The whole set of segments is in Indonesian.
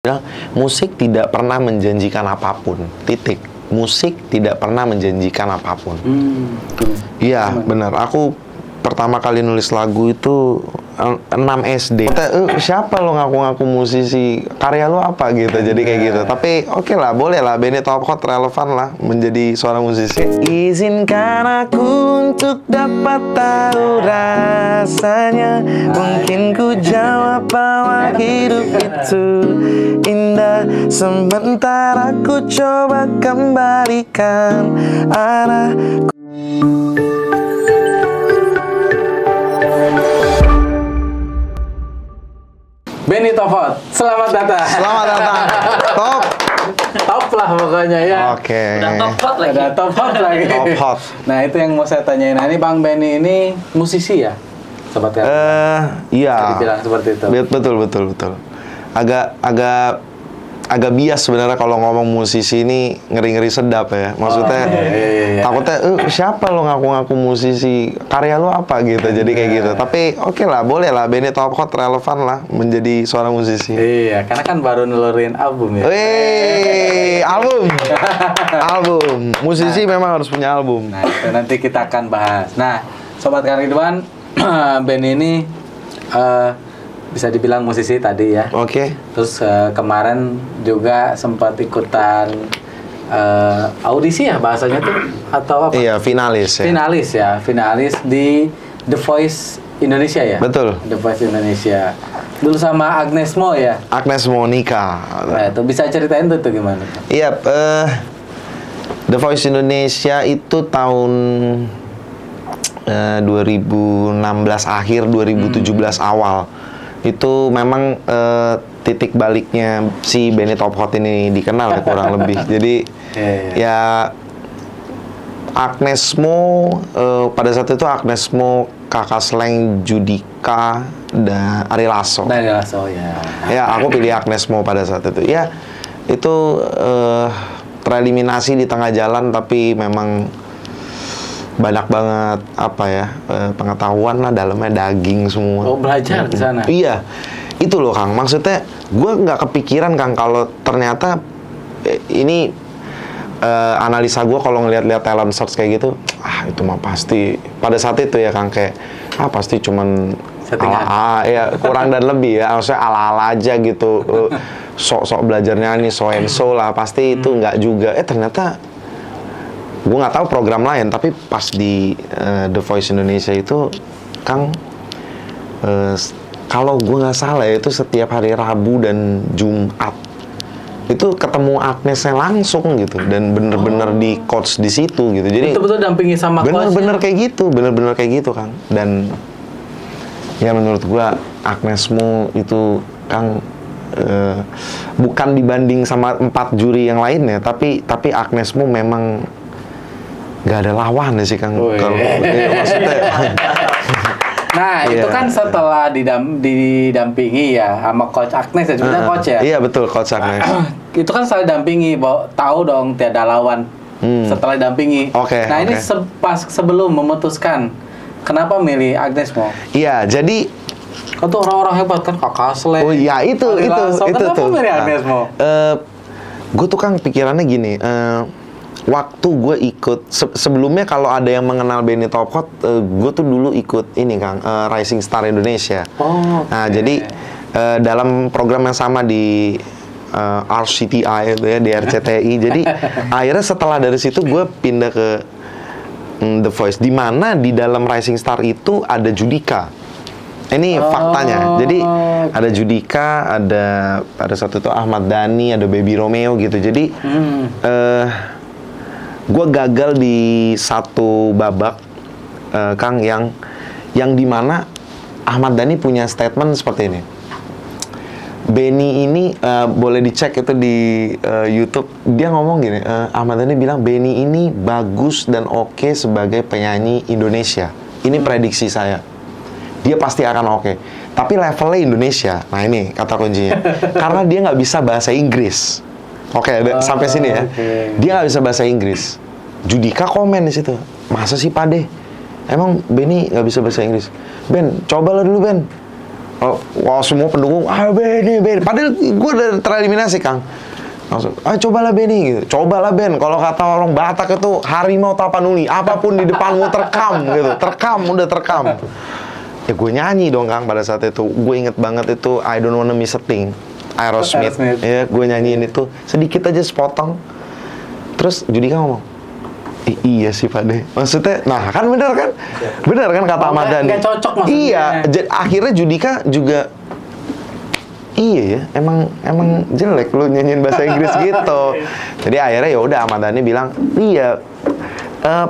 bilang musik tidak pernah menjanjikan apapun, titik. Musik tidak pernah menjanjikan apapun. Iya, benar. Aku pertama kali nulis lagu itu 6 SD. Siapa lo ngaku-ngaku musisi? Karya lo apa gitu? Jadi kayak gitu. Tapi oke lah, boleh lah. Benny Top Hot relevan lah menjadi seorang musisi. Izinkan aku untuk dapat tahu rasanya. Mungkin ku jawab bahwa hidup itu indah. Sementara ku coba kembalikan arahku. Benny Top Hot, selamat datang. Selamat datang. Top. Top lah pokoknya ya. Oke. Udah top hot lagi. Udah top hot lagi. Top hot. Nah itu yang mau saya tanyain. Nah ini Bang Benny ini musisi ya, sobat kan? Iya. Bisa dibilang seperti itu. Betul. Agak bias sebenarnya kalau ngomong musisi ini ngeri-ngeri sedap ya. Maksudnya takutnya siapa lo ngaku-ngaku musisi? Karya lo apa gitu. Jadi kayak gitu. Tapi oke lah, boleh lah. Benny Top Hot relevan lah menjadi seorang musisi. Iya, karena kan baru ngeluarin album ya. Album. Musisi memang harus punya album. Nah itu nanti kita akan bahas. Nah sobat Kariduan, Benny ini bisa dibilang musisi tadi ya. Oke. Terus kemarin juga sempat ikutan audisi ya bahasanya tuh atau apa? Iya, finalis ya. Finalis di The Voice Indonesia ya. Betul. The Voice Indonesia. Dulu sama Agnes Mo ya. Agnes Monica. Nah, itu bisa ceritain tuh gimana? Iya, The Voice Indonesia itu tahun 2016 akhir, 2017 awal. Itu memang titik baliknya si Benny Top Hot ini dikenal ya, kurang lebih. Jadi ya Agnes Mo pada saat itu Agnes Mo, Kakak Sleng, Judika, dan Ari Lasso. Ya. Ya, aku pilih Agnes Mo pada saat itu. Ya, itu tereliminasi di tengah jalan, tapi memang banyak banget apa ya pengetahuan lah, dalamnya daging semua. Oh, belajar di sana. Iya, itu loh Kang. Maksudnya gue nggak kepikiran Kang kalau ternyata ini analisa gue kalau ngeliat-liat talent search kayak gitu, itu mah pasti pada saat itu ya Kang kayak pasti cuman ya kurang dan lebih ya, maksudnya ala-ala aja gitu. Sok-sok belajar nyanyi, so and so lah, pasti itu nggak juga. Ternyata gue nggak tahu program lain, tapi pas di The Voice Indonesia itu Kang, kalau gue nggak salah itu setiap hari Rabu dan Jumat itu ketemu Agnesnya langsung gitu, dan bener-bener di coach di situ gitu. Jadi betul-betul dampingi sama coach. Bener-bener kayak gitu Kang. Dan ya menurut gue Agnesmu itu Kang bukan dibanding sama 4 juri yang lainnya, tapi Agnesmu memang nggak ada lawan sih Kang. Kalau maksudnya. Nah itu kan setelah didampingi ya sama Coach Agnes ya, sebenarnya Coach ya. Iya betul, Coach Agnes. Itu kan setelah dampingi, tahu dong tiada lawan setelah dampingi. Nah ini pas sebelum memutuskan, kenapa milih Agnes Mo? Iya, jadi kan tuh orang-orang hebat kan, Kakak Sleng. Oh iya itu kenapa tuh. milih Agnes Mo? Gue tuh Kang pikirannya gini. Waktu gue ikut sebelumnya kalau ada yang mengenal Benny Top Hot, gue tuh dulu ikut ini Kang, Rising Star Indonesia. Nah jadi dalam program yang sama di RCTI itu ya, di RCTI. Jadi akhirnya setelah dari situ gue pindah ke The Voice, di mana di dalam Rising Star itu ada Judika. Ini faktanya. Jadi ada Judika, ada pada saat itu Ahmad Dhani, ada Baby Romeo gitu. Jadi gue gagal di satu babak Kang, yang dimana Ahmad Dhani punya statement seperti ini. Benny ini boleh dicek itu di YouTube. Dia ngomong gini, Ahmad Dhani bilang Benny ini bagus dan oke sebagai penyanyi Indonesia. Ini prediksi saya. Dia pasti akan oke. Tapi levelnya Indonesia. Nah ini kata kuncinya. Karena dia nggak bisa bahasa Inggris. Oke, sampai sini ya. Dia nggak bisa bahasa Inggris. Judika komen di situ. Masa sih Pade? Emang Benny nggak bisa bahasa Inggris? Ben, cobalah dulu Ben. Wah, semua pendukung, Benny. Padahal gue udah tereliminasi, Kang. Langsung, cobalah Benny gitu. Cobalah Ben, kalau kata orang Batak itu harimau tapanuli, apapun di depanmu terkam gitu. Udah terkam. Ya gue nyanyi dong, Kang, pada saat itu. Gue inget banget itu I Don't Wanna Miss a Thing, Aerosmith. Ya, gue nyanyiin itu sedikit aja sepotong. Terus Judika ngomong, iya sih Pak De. Maksudnya, nah kan bener kan? Bener kan kata Ahmad Dhani? Nggak cocok maksudnya. Iya, akhirnya Judika juga iya ya, emang jelek lu nyanyiin bahasa Inggris gitu. Jadi akhirnya ya udah Ahmad Dhani bilang, iya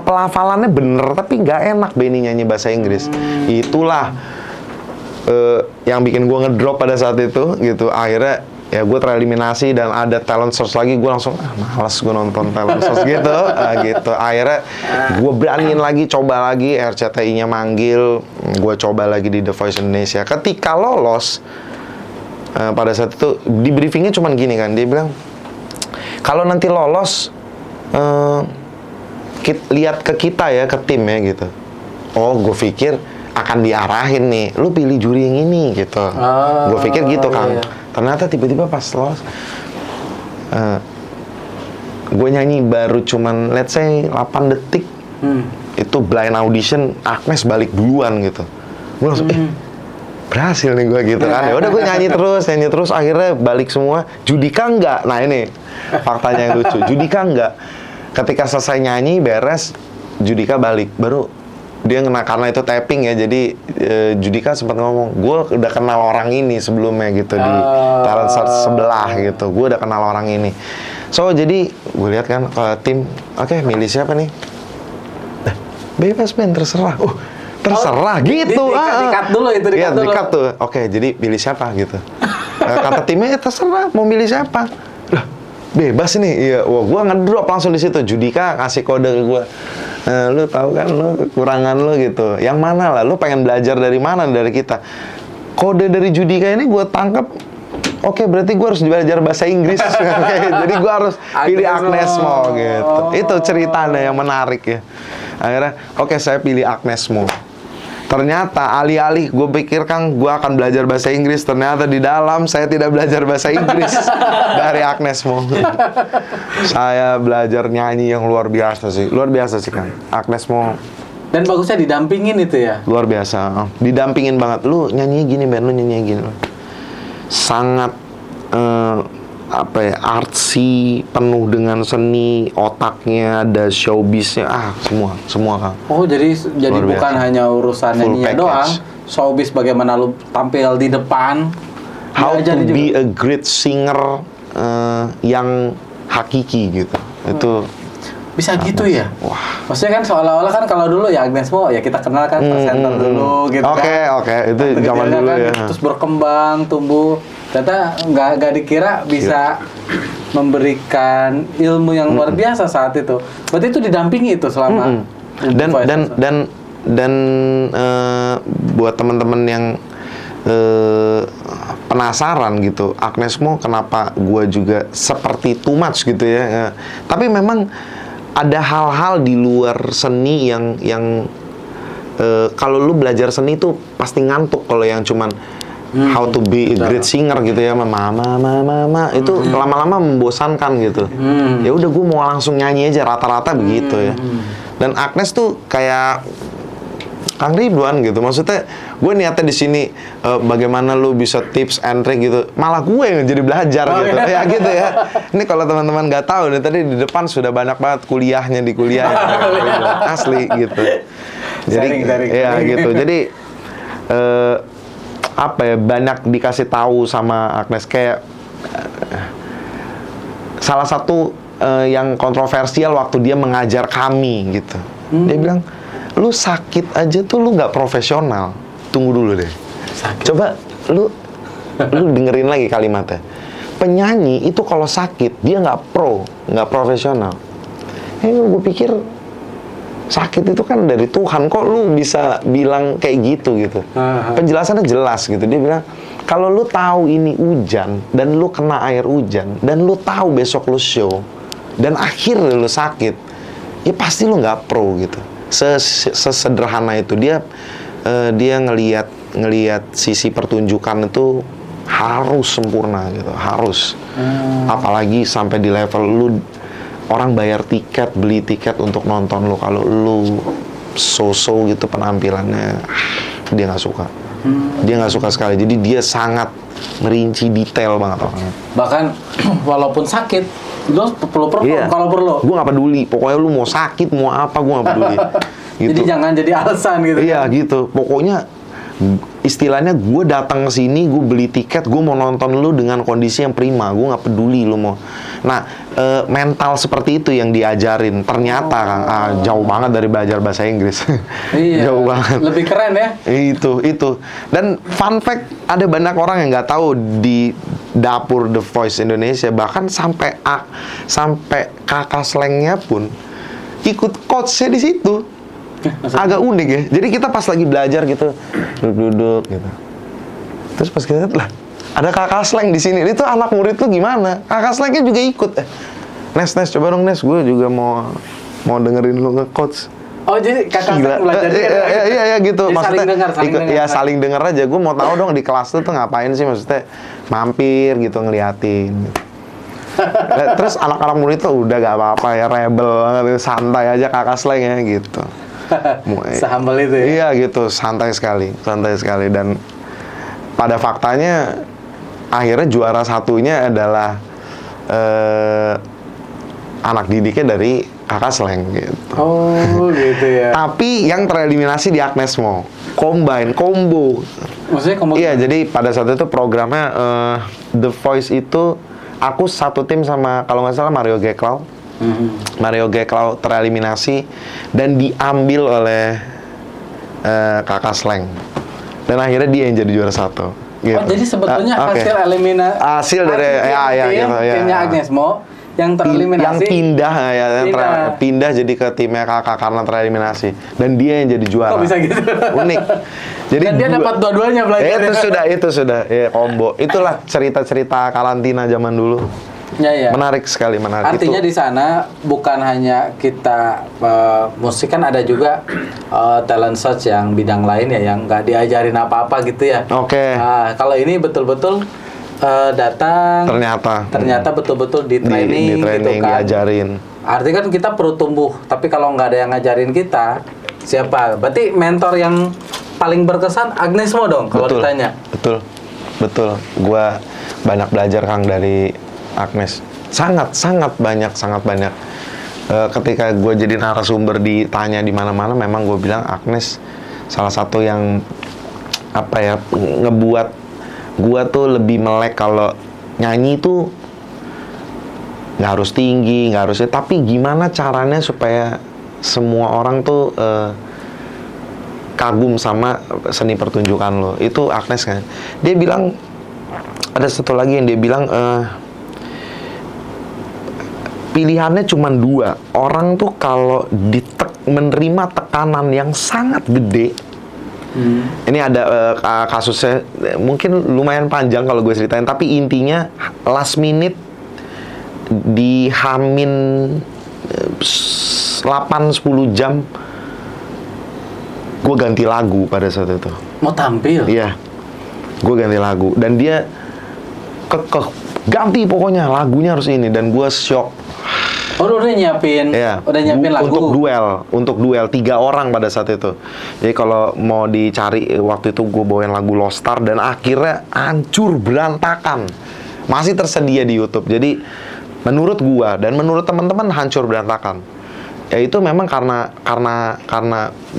pelafalannya bener tapi nggak enak Benny nyanyi bahasa Inggris. Itulah yang bikin gue ngedrop pada saat itu gitu. Akhirnya ya gue tereliminasi dan ada talent search lagi, gue langsung malas gue nonton talent search gitu. Gitu. Akhirnya gue beraniin lagi, coba lagi, RCTI-nya manggil, gue coba lagi di The Voice Indonesia. Ketika lolos, pada saat itu di briefingnya cuman gini kan, dia bilang kalau nanti lolos lihat ke kita ya, ke tim ya gitu. Oh, gue pikir akan diarahin nih, lu pilih juri yang ini gitu. Gue pikir gitu Kang. Iya. Ternyata tiba-tiba pas lolos, gue nyanyi baru cuman let's say 8 detik. Itu blind audition, Agnes balik duluan gitu. Gue langsung berhasil nih gue gitu kan. Ya udah gue nyanyi terus akhirnya balik semua. Judika enggak. Nah ini faktanya yang lucu. Judika enggak. Ketika selesai nyanyi beres, Judika balik. Baru dia karena itu tapping ya. Jadi Judika sempat ngomong, gue udah kenal orang ini sebelumnya gitu di talent search sebelah gitu. Gue udah kenal orang ini. So jadi gue lihat kan tim, oke, milih siapa nih? Bebas Ben, terserah. Terserah gitu. Dikat dulu itu, dikat dulu. Dikat tuh. Oke, jadi pilih siapa gitu. Kata timnya terserah mau milih siapa. Lah, bebas nih. Iya, wah gua ngedrop langsung di situ. Judika kasih kode ke gua. Lu tahu kan lu kekurangan lu gitu. Yang mana lah, lu pengen belajar dari mana dari kita. Kode dari Judika ini gua tangkap. Oke, berarti gue harus belajar bahasa Inggris. Jadi gue harus pilih Agnes Mo gitu. Itu ceritanya yang menarik ya. Akhirnya, oke, saya pilih Agnes Mo. Ternyata alih-alih gue pikir Kang gue akan belajar bahasa Inggris, ternyata di dalam saya tidak belajar bahasa Inggris dari Agnes Mo. Saya belajar nyanyi yang luar biasa sih Kang. Agnes Mo. Dan bagusnya didampingin itu ya? Luar biasa, didampingin banget. Lu nyanyi gini Ben, lu nyanyi gini. Sangat artsy, penuh dengan seni, otaknya ada showbiznya, semua Kang. Oh, jadi bukan hanya urusan nyanyinya doang, showbiz bagaimana lu tampil di depan. How to be a great singer yang hakiki gitu. Itu bisa gitu ya? Wah. Maksudnya kan seolah-olah kan kalau dulu ya Agnes Mo ya kita kenal kan presenter dulu gitu kan. Oke, itu zaman dulu kan, ya. Terus berkembang, tumbuh. Ternyata nggak dikira bisa memberikan ilmu yang luar biasa saat itu. Berarti itu didampingi itu selama dan buat teman-teman yang penasaran gitu, Agnes Mo kenapa gue juga seperti too much gitu ya. Tapi memang ada hal-hal di luar seni yang kalau lu belajar seni itu pasti ngantuk kalau yang cuman how to be a great singer gitu ya, mama itu lama-lama membosankan gitu. Ya udah gue mau langsung nyanyi aja rata-rata begitu ya. Dan Agnes tuh kayak Kang Ridwan gitu, maksudnya gue niatnya di sini bagaimana lu bisa tips and trick gitu, malah gue yang jadi belajar gitu ya gitu ya. Ini kalau teman-teman nggak tahu nih, tadi di depan sudah banyak banget kuliahnya di kuliah gitu. Asli gitu. Jadi ya gitu. Jadi banyak dikasih tahu sama Agnes kayak salah satu yang kontroversial waktu dia mengajar kami gitu. Dia bilang, lu sakit aja tuh lu nggak profesional. Tunggu dulu deh. Sakit. Coba lu dengerin lagi kalimatnya. Penyanyi itu kalau sakit dia nggak profesional. Gue pikir sakit itu kan dari Tuhan, kok lu bisa bilang kayak gitu. Penjelasannya jelas gitu. Dia bilang, kalau lu tahu ini hujan dan lu kena air hujan dan lu tahu besok lu show dan akhirnya lu sakit, ya pasti lu nggak pro gitu. Sesederhana itu. Dia ngelihat ngelihat sisi pertunjukan itu harus sempurna gitu, harus. Apalagi sampai di level lu orang bayar tiket, beli tiket untuk nonton lu, kalau lu so-so gitu penampilannya, dia nggak suka. Dia nggak suka sekali. Jadi dia sangat merinci detail banget orangnya. Bahkan walaupun sakit, lu perlu perform kalau perlu. Gue nggak peduli. Pokoknya lu mau sakit, mau apa, gue nggak peduli. Gitu. Jadi jangan jadi alasan gitu. Iya gitu. Pokoknya istilahnya gue datang ke sini, gue beli tiket, gue mau nonton lu dengan kondisi yang prima, gue nggak peduli lu mau. Nah, mental seperti itu yang diajarin. Ternyata Kang, jauh banget dari belajar bahasa Inggris. Iya. Jauh banget. Lebih keren ya. Itu. Dan fun fact, ada banyak orang yang nggak tahu di dapur The Voice Indonesia, bahkan sampai kakak slangnya pun ikut coachnya di situ. Agak unik ya. Jadi kita pas lagi belajar gitu, duduk gitu. Terus pas kita lihat, lah, ada kakak slang di sini. Itu anak murid tuh gimana? Kakak slangnya juga ikut. Nes, coba dong Nes, gue juga mau dengerin lu nge-coach. Oh, jadi kakak slang belajar Iya gitu. Jadi maksudnya saling dengar aja. Gue mau tahu dong di kelas tuh ngapain sih, maksudnya mampir gitu, ngeliatin. Terus anak-anak murid tuh udah gak apa-apa ya, rebel banget, santai aja kakak slang ya gitu. Sehambal itu ya? Iya gitu, santai sekali. Dan pada faktanya akhirnya juara satunya adalah anak didiknya dari kakak slang gitu. Oh gitu ya. Tapi yang tereliminasi di Agnes Mo, combo. Maksudnya combo? Iya, jadi pada saat itu programnya The Voice itu aku satu tim sama, kalau nggak salah, Mario Geklau. Mario Geklau tereliminasi dan diambil oleh kakak slang. Dan akhirnya dia yang jadi juara satu. Gitu. Oh, jadi sebetulnya hasil dari timnya Agnes Mo yang tereliminasi. Yang pindah jadi ke timnya kakak karena tereliminasi. Dan dia yang jadi juara. Kok bisa gitu? Unik. Jadi dan dia dapat dua-duanya belajar. Itu sudah ya, combo. Itulah cerita-cerita karantina zaman dulu. Ya. Menarik sekali. Artinya di sana bukan hanya kita musik, kan ada juga talent search yang bidang lain ya, yang nggak diajarin apa-apa gitu ya. Oke. Nah, kalau ini betul-betul datang. Ternyata betul-betul di training gitu kan. Diajarin. Artinya kan kita perlu tumbuh, tapi kalau nggak ada yang ngajarin kita, siapa? Berarti mentor yang paling berkesan Agnes Mo dong kalau ditanya. Betul. Gua banyak belajar Kang dari Agnes, sangat banyak. Ketika gue jadi narasumber ditanya di mana-mana, memang gue bilang Agnes salah satu yang ngebuat gue tuh lebih melek. Kalau nyanyi tuh nggak harus tinggi, nggak harus, tapi gimana caranya supaya semua orang tuh kagum sama seni pertunjukan lo. Itu Agnes kan. Dia bilang, ada satu lagi yang dia bilang, pilihannya cuma dua. Orang tuh kalau menerima tekanan yang sangat gede, ini ada kasusnya, mungkin lumayan panjang kalau gue ceritain, tapi intinya last minute di Hamin 8-10 jam gue ganti lagu pada saat itu. Mau tampil? Iya, gue ganti lagu dan dia ganti, pokoknya lagunya harus ini, dan gue shock. Oh, udah nyiapin lagu untuk duel 3 orang pada saat itu. Jadi kalau mau dicari waktu itu gue bawain lagu Lost Star dan akhirnya hancur berantakan. Masih tersedia di YouTube. Jadi menurut gue dan menurut teman-teman hancur berantakan. Ya itu memang karena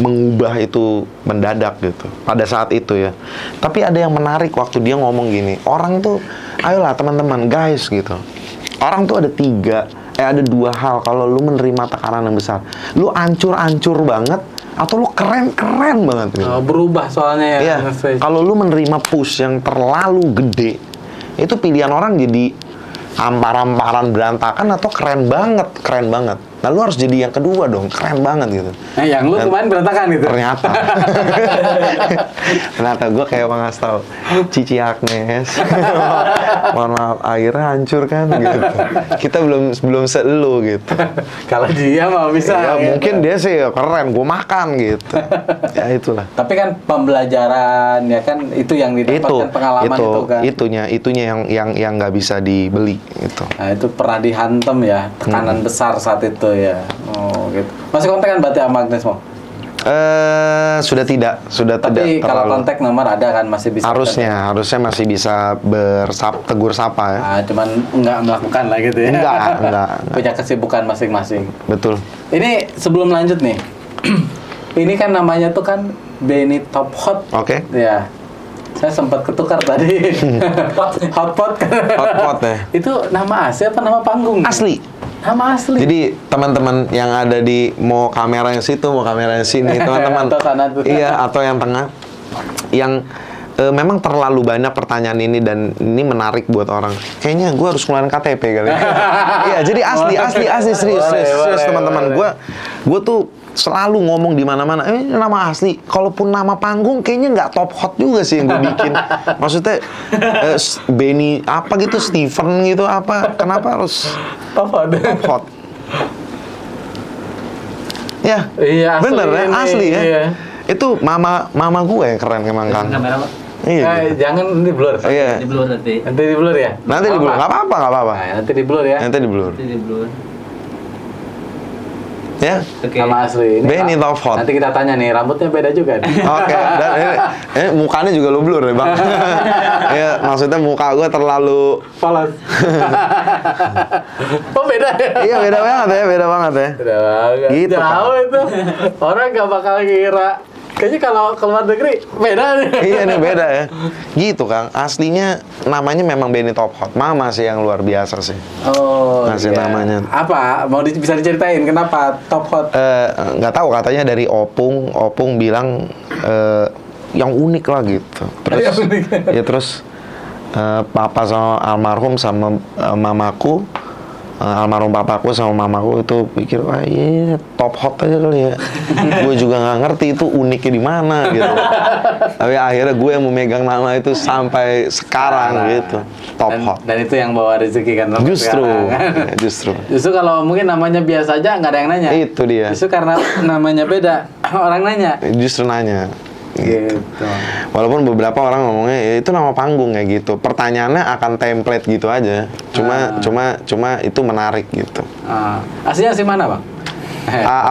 mengubah itu mendadak gitu pada saat itu ya. Tapi ada yang menarik waktu dia ngomong gini, orang tuh, ayolah teman-teman guys gitu. Orang tuh ada 2 hal kalau lu menerima tekanan yang besar. Lu ancur-ancur banget atau lu keren-keren banget gitu. Berubah soalnya ya. Iya. Kalau lu menerima push yang terlalu gede, itu pilihan orang jadi ampar-amparan berantakan atau keren banget. Nah lu harus jadi yang kedua dong, keren banget gitu. Yang lu kemarin berantakan gitu. Ternyata. Ternyata gue kayak ngasih tau, Cici Agnes. Mohon maaf, akhirnya hancur kan gitu. Kita belum seelu gitu. Kalau dia mah bisa. Ya, gitu. mungkin dia sih keren, gue makan gitu. Ya itulah. Tapi kan pembelajaran ya kan itu yang didapatkan pengalaman itu kan. Itunya yang nggak bisa dibeli gitu. Nah itu pernah dihantam ya, tekanan besar saat itu ya. Oh gitu. Masih kontak kan berarti sama Agnes mau? Sudah tidak Tapi kalau terlalu. kontak nomor ada kan masih bisa. Harusnya masih bisa tegur sapa ya. Nah, cuman nggak melakukan lah gitu ya. Enggak. Punya kesibukan masing-masing. Betul. Ini sebelum lanjut nih, ini kan namanya tuh kan Benny Top Hot. Oke. Ya, saya sempat ketukar tadi. Hotpot. Hotpot ya. Itu nama asli apa nama panggung? Asli. Nama asli. Jadi teman-teman yang ada di mau kamera yang situ, mau kamera yang sini, teman-teman. Atau sana tuh. Iya, atau yang tengah. Yang memang terlalu banyak pertanyaan ini dan ini menarik buat orang. Kayaknya gue harus ngeluarin KTP kali. Iya, jadi asli serius teman-teman. Gue tuh selalu ngomong di mana-mana, nama asli. Kalaupun nama panggung kayaknya nggak Top Hot juga sih yang gue bikin. Maksudnya Benny apa gitu, Steven gitu apa? Kenapa harus Top Hot? Top Hot? Ya, Iya, bener ya, ini, asli ya. iya. Itu mama gue yang keren emang kan. Kamera Pak. Iya. Jangan nanti blur. Iya. Di blur nanti. Nanti di blur ya? Nanti di blur, nggak apa-apa. Nah, nanti di blur ya. Nanti di blur. Nanti di blur. Ya. Oke. Nama asli. Benny Top Hot. Nanti kita tanya nih, rambutnya beda juga nih. Oke, dan ini mukanya juga lu blur ya bang. Ya maksudnya muka gue terlalu. Polos. Oh beda ya? Iya beda banget ya. Beda banget. Gitu, Jauh itu. Orang nggak bakal kira. Kayaknya kalau keluar negeri beda nih. Iya nih beda ya. Gitu Kang. Aslinya namanya memang Benny Top Hot. Mama sih yang luar biasa sih. Oh. Ngasih iya. namanya. Apa? Bisa diceritain kenapa Top Hot? Nggak tahu katanya dari Opung. Opung bilang yang unik lah gitu. Terus Yang unik. ya terus papa sama almarhum sama mamaku. Almarhum papaku sama mamaku itu pikir wah iya Top Hot aja kali ya. Gue juga nggak ngerti itu uniknya di mana gitu. Tapi akhirnya gue yang memegang nama itu sampai sekarang gitu. Top Hot. Dan itu yang bawa rezeki kan. Justru, sekarang. justru Kalau mungkin namanya biasa aja nggak ada yang nanya. itu dia. Justru karena namanya beda orang nanya. Justru nanya. Gitu. Walaupun beberapa orang ngomongnya ya, itu nama panggung ya gitu. Pertanyaannya akan template gitu aja. Cuma itu menarik gitu. Aslinya si mana bang?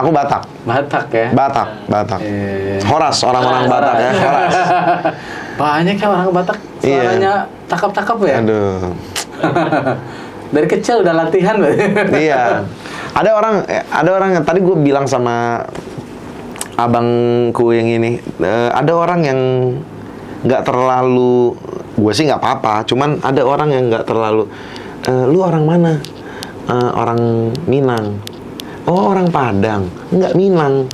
Aku Batak. Batak ya. Batak. Horas, orang-orang Batak ya. Horas. Banyak ya orang Batak. Suaranya cakep-cakep ya. Aduh. Dari kecil udah latihan. Iya. Ada orang yang tadi gue bilang sama abangku yang ini, ada orang yang nggak terlalu, gue sih nggak apa-apa, cuman ada orang yang nggak terlalu, lu orang mana? Orang Minang. Oh orang Padang, nggak Minang.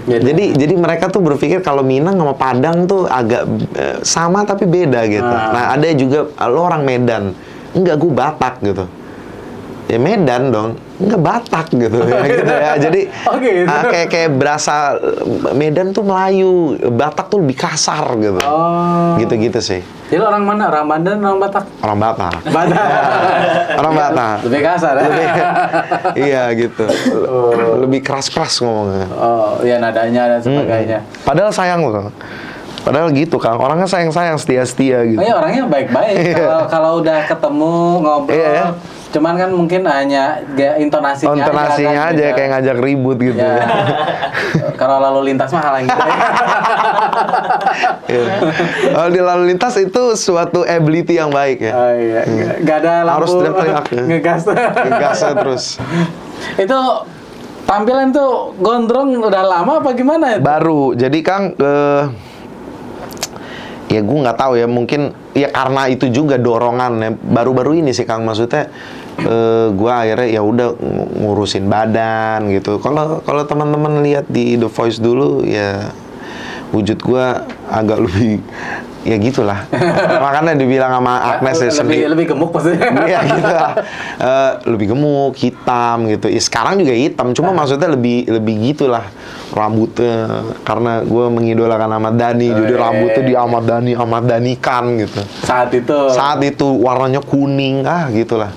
Jadi mereka tuh berpikir kalau Minang sama Padang tuh agak sama tapi beda gitu. Nah ada juga lu orang Medan, enggak gue Batak gitu. Ya Medan dong, enggak Batak gitu ya, gitu ya. Jadi kayak berasa Medan tuh Melayu, Batak tuh lebih kasar gitu. Gitu-gitu sih. Jadi orang mana? Orang Medan, orang Batak? Orang Batak. Orang Iya, Batak. Lebih kasar ya? Iya gitu. Lebih keras-keras ngomongnya. Oh, ya nadanya dan sebagainya. Padahal sayang loh. Padahal gitu Kang, orangnya sayang-sayang, setia-setia gitu. Oh iya, orangnya baik-baik. Kalau udah ketemu, ngobrol. Iya. Cuman kan mungkin hanya intonasinya aja gitu. kayak ngajak ribut gitu. Ya. Kalau lalu lintas mah hal yang gitu. Ya. Kalau di lalu lintas itu suatu ability yang baik ya. Oh iya, nggak ada lampu. Harus teriak-teriak ya. Ngegasnya terus. Itu tampilan tuh gondrong udah lama apa gimana? Baru, jadi Kang ya gue nggak tahu ya, mungkin ya karena itu juga dorongan ya. Baru-baru ini sih Kang, maksudnya gue akhirnya ya udah ngurusin badan gitu. Kalau teman-teman lihat di The Voice dulu ya wujud gue agak lebih ya gitulah. Makanya dibilang sama Agnes ya lebih gemuk maksudnya. Iya gitu lah. Lebih gemuk, hitam gitu. Sekarang juga hitam, cuma maksudnya lebih gitulah rambutnya, karena gue mengidolakan Ahmad Dhani, jadi rambutnya di Ahmad Dhanikan gitu. Saat itu warnanya kuning gitulah.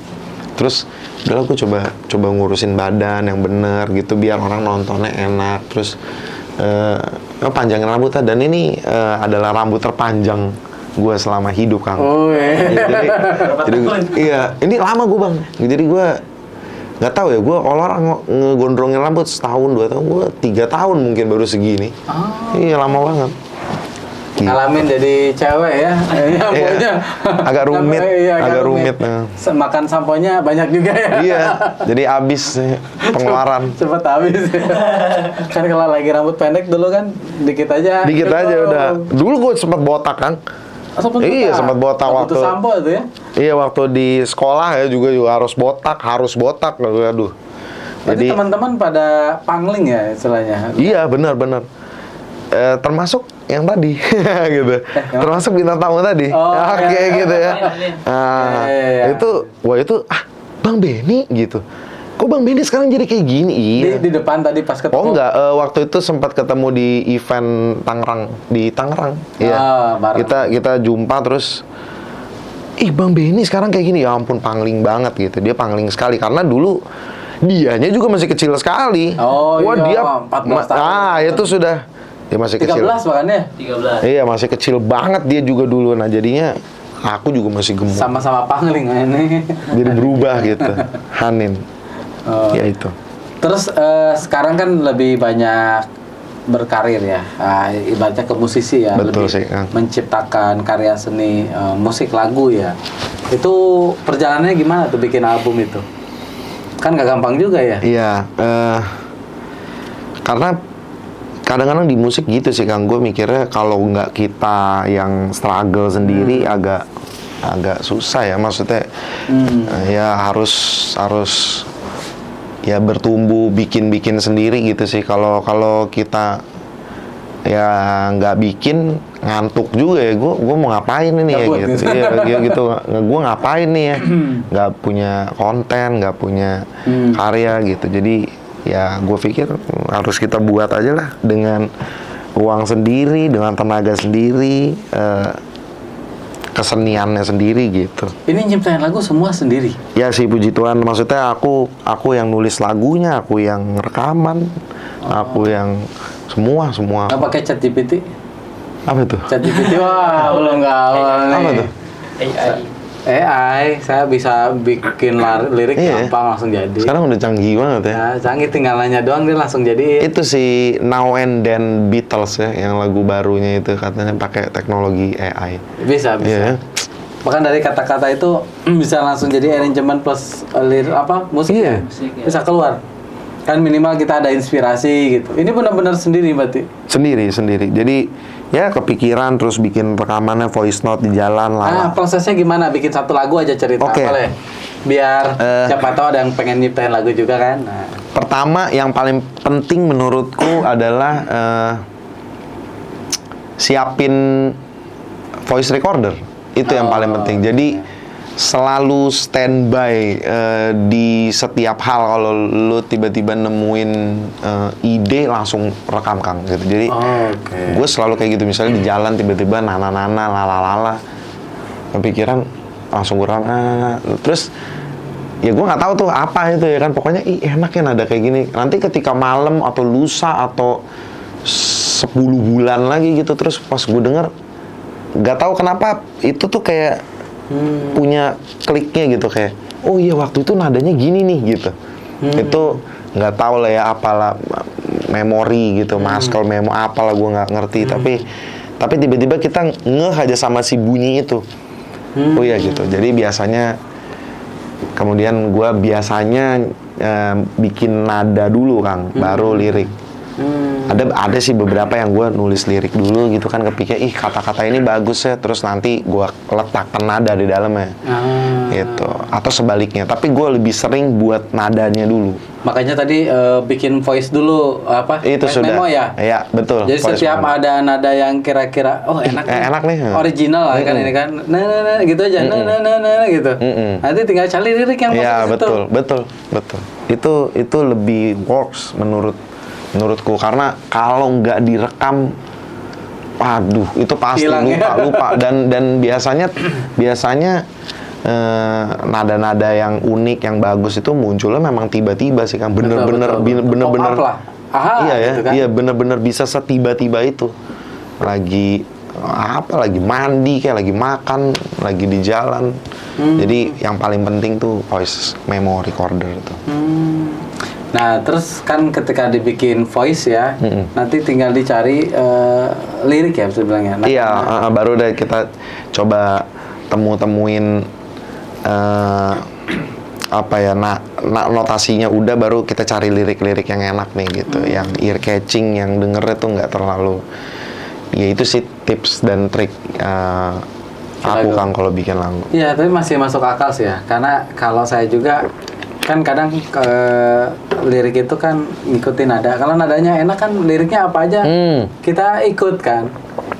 Terus udahlah gue coba ngurusin badan yang bener gitu biar orang nontonnya enak. Terus panjangin rambutnya, dan ini adalah rambut terpanjang gue selama hidup, Kang. Jadi iya, ini lama gue, Bang. Jadi gue nggak tahu ya, gue kalau orang ngegondrongin rambut setahun 2 tahun, gue 3 tahun mungkin baru segini. Iya, lama banget. Ngalamin jadi cewek ya, iya. Agak rumit, agak rumit. Makan samponya banyak juga ya. Iya, jadi habis pengeluaran. Cepet habis. Kan kalau lagi rambut pendek dulu kan dikit aja. Dikit aja udah. Dulu gue sempat botak, Kang. Iya, sempat botak waktu. Butuh sampo itu ya? Iya, waktu di sekolah ya juga harus botak. Aduh. Jadi teman-teman pada pangling ya istilahnya. Iya, benar. Termasuk yang tadi gitu. Termasuk bintang tamu tadi. Oke, gitu ya. Itu Bang Benny gitu. Kok Bang Benny sekarang jadi kayak gini? Iya. Di depan tadi pas ketemu. Oh enggak, waktu itu sempat ketemu di event Tangerang. Iya. Kita jumpa terus Bang Benny sekarang kayak gini. Ya ampun, pangling banget gitu. Dia pangling sekali karena dulu dianya juga masih kecil sekali. Wah, dia 14 tahun. Itu sudah dia masih 13 kecil. 13 makanya. 13. Iya, masih kecil banget dia juga dulu. Nah, jadinya aku juga masih gemuk. Sama-sama pangling ini. Jadi berubah gitu. Hanin. Ya itu. Terus sekarang kan lebih banyak berkarir ya, ibaratnya ke musisi ya. Betul lebih sih, Kang. menciptakan karya seni, musik, lagu ya. Itu perjalanannya gimana tuh bikin album itu? Kan gak gampang juga ya? Iya, karena kadang-kadang di musik gitu sih, Kang. Gue mikirnya kalau nggak kita yang struggle sendiri agak susah ya. Maksudnya ya harus ya bertumbuh bikin sendiri gitu sih. Kalau kita ya nggak bikin, ngantuk juga ya. Gue mau ngapain ini ya gitu. Iya gitu. Gue ngapain nih ya? Nggak punya konten, nggak punya karya gitu. Jadi ya gue pikir harus kita buat aja lah dengan uang sendiri, dengan tenaga sendiri, keseniannya sendiri gitu. Ini nyiptain lagu semua sendiri? Ya sih, puji Tuhan. Maksudnya aku yang nulis lagunya, aku yang rekaman, aku yang semua. Nggak pakai ChatGPT? Apa itu? ChatGPT belum gaul nih. Apa tuh? AI, saya bisa bikin lirik gampang langsung jadi. Sekarang udah canggih banget ya. Nah, canggih, tinggal nanya doang dia langsung jadi. Itu si Now and Then Beatles ya, yang lagu barunya itu katanya pakai teknologi AI. Bisa. Yeah. Bahkan dari kata-kata itu bisa langsung jadi arrangement plus musik. Iya. Bisa keluar. Kan minimal kita ada inspirasi gitu. Ini benar-benar sendiri berarti? Sendiri. Jadi ya kepikiran terus bikin rekamannya, voice note di jalan lah. Prosesnya gimana? Bikin satu lagu aja cerita boleh? Biar siapa tahu ada yang pengen nyiptain lagu juga kan. Nah. Pertama yang paling penting menurutku adalah siapin voice recorder. Itu yang paling penting. Jadi selalu standby di setiap hal. Kalau lu tiba-tiba nemuin ide, langsung rekam, Kang gitu. Jadi gue selalu kayak gitu. Misalnya di jalan tiba-tiba nana lalala, kepikiran langsung gue rekam. Terus ya gue nggak tahu tuh apa itu ya kan. Pokoknya enak ya nada kayak gini. Nanti ketika malam atau lusa atau 10 bulan lagi gitu, terus pas gue denger, nggak tahu kenapa itu tuh kayak punya kliknya gitu, kayak oh iya waktu itu nadanya gini nih gitu. Itu nggak tahu lah ya, apalah memori gitu, muscle memo apalah, gue nggak ngerti. Tapi tiba-tiba kita ngeh aja sama si bunyi itu. Oh iya gitu. Jadi biasanya kemudian gue bikin nada dulu, Kang, baru lirik. Ada sih beberapa yang gue nulis lirik dulu gitu kan, kepikir kata-kata ini bagus ya, terus nanti gue letakkan nada di dalamnya gitu, atau sebaliknya, tapi gue lebih sering buat nadanya dulu. Makanya tadi bikin voice dulu itu voice sudah memo ya? Iya, betul. Jadi setiap memo. ada nada yang kira-kira enak nih original lah kan, ini kan nah gitu aja nah gitu. Nanti tinggal cari lirik yang masuk ke situ. Betul. Itu lebih works menurutku, karena kalau nggak direkam, waduh, itu pasti lupa dan biasanya nada-nada yang unik, yang bagus itu munculnya memang tiba-tiba sih, kan bener-bener iya ya, gitu kan? Iya bener-bener bisa setiba-tiba itu, lagi mandi, kayak lagi makan, lagi di jalan. Jadi yang paling penting tuh voice memo recorder itu. Nah, terus kan ketika dibikin voice ya, nanti tinggal dicari lirik ya, bisa bilangnya. Iya, baru deh kita coba temuin notasinya udah, baru kita cari lirik-lirik yang enak nih gitu, yang ear catching, yang dengernya tuh nggak terlalu. Ya itu sih tips dan trik aku Kang kalau bikin lagu. Iya, tapi masih masuk akal sih ya, karena kalau saya juga kan kadang lirik itu kan ngikutin nada. Kalau nadanya enak kan liriknya apa aja kita ikut kan.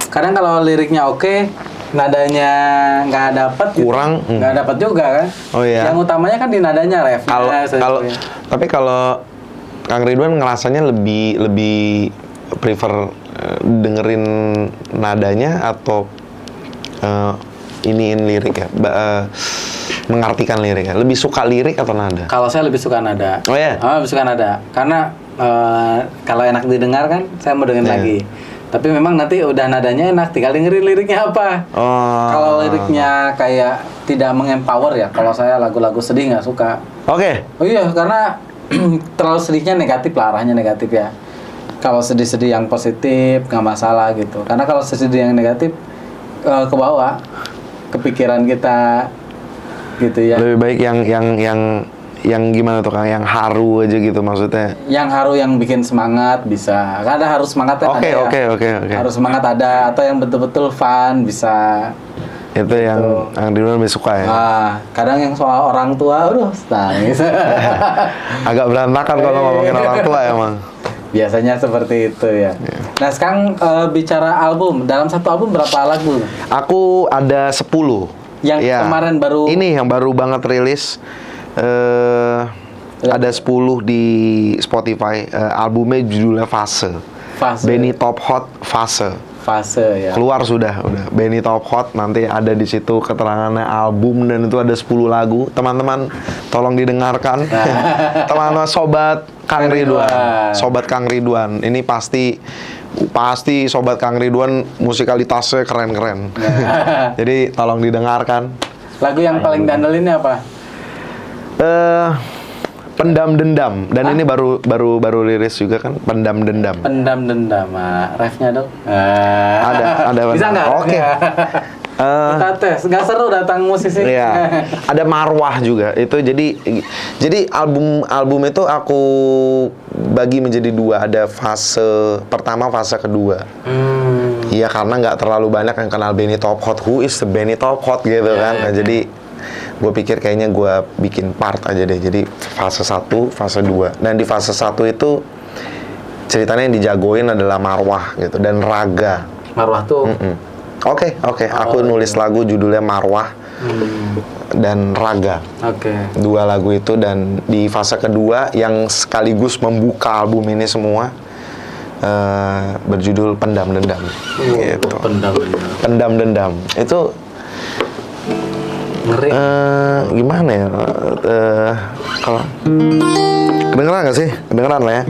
Kadang kalau liriknya oke, nadanya nggak dapet kurang, nggak dapet juga kan. Oh iya. Yang utamanya kan di nadanya, ref. Tapi kalau Kang Ridwan ngerasanya lebih prefer dengerin nadanya atau iniin lirik ya, mengartikan lirik ya? Lebih suka lirik atau nada? Kalau saya lebih suka nada. Oh ya? Lebih suka nada, karena kalau enak didengar kan, saya mau dengerin lagi. Tapi memang nanti udah nadanya enak, tinggal dengerin liriknya apa. Kalau liriknya kayak tidak mengempower ya, kalau saya lagu-lagu sedih nggak suka. Oke. Oh iya, karena terlalu sedihnya negatif lah, arahnya negatif ya. Kalau sedih-sedih yang positif nggak masalah gitu. Karena kalau sedih yang negatif ke bawah, kepikiran kita gitu ya. Lebih baik yang gimana tuh Kang? Yang haru aja gitu maksudnya? Yang haru, yang bikin semangat bisa. Kan ada harus semangatnya Oke. Harus semangat ada, atau yang betul-betul fun bisa. Itu gitu. Yang Ridwan lebih suka ya? Kadang yang soal orang tua, nangis. Agak berantakan kalau ngomongin orang tua emang. Biasanya seperti itu ya. Nah sekarang bicara album, dalam satu album berapa lagu? Aku ada 10. Yang kemarin baru? Ini yang baru banget rilis. Ada 10 di Spotify. Albumnya judulnya Fase. Benny Top Hot Fase ya. Keluar sudah Benny Top Hot, nanti ada di situ keterangannya album, dan itu ada 10 lagu. Teman-teman tolong didengarkan. Teman-teman sobat Kang Ridwan, ini pasti sobat Kang Ridwan musikalitasnya keren-keren. Jadi tolong didengarkan. Lagu yang paling dandelinnya apa? Pendam Dendam, dan ini baru rilis juga kan, Pendam Dendam. Refnya dong. Ada. Bisa nggak? Oke. Kita tes, nggak seru datang musisi. Iya. Ada Marwah juga. Itu jadi album itu aku bagi menjadi 2. Ada fase pertama, fase kedua. Iya, karena nggak terlalu banyak yang kenal Benny Top Hot. Who is the Benny Top Hot gitu kan? Nah, jadi gue pikir kayaknya gue bikin part aja deh. Jadi fase 1, fase 2. Dan di fase 1 itu ceritanya yang dijagoin adalah Marwah gitu, dan Raga. Marwah tuh? Oke. Aku nulis lagu judulnya Marwah dan Raga. Oke. 2 lagu itu, dan di fase kedua yang sekaligus membuka album ini semua berjudul Pendam Dendam. Gitu. Pendam Dendam. Itu ngeri. Gimana ya? Kalau kedengeran nggak sih? Kedengeran lah ya.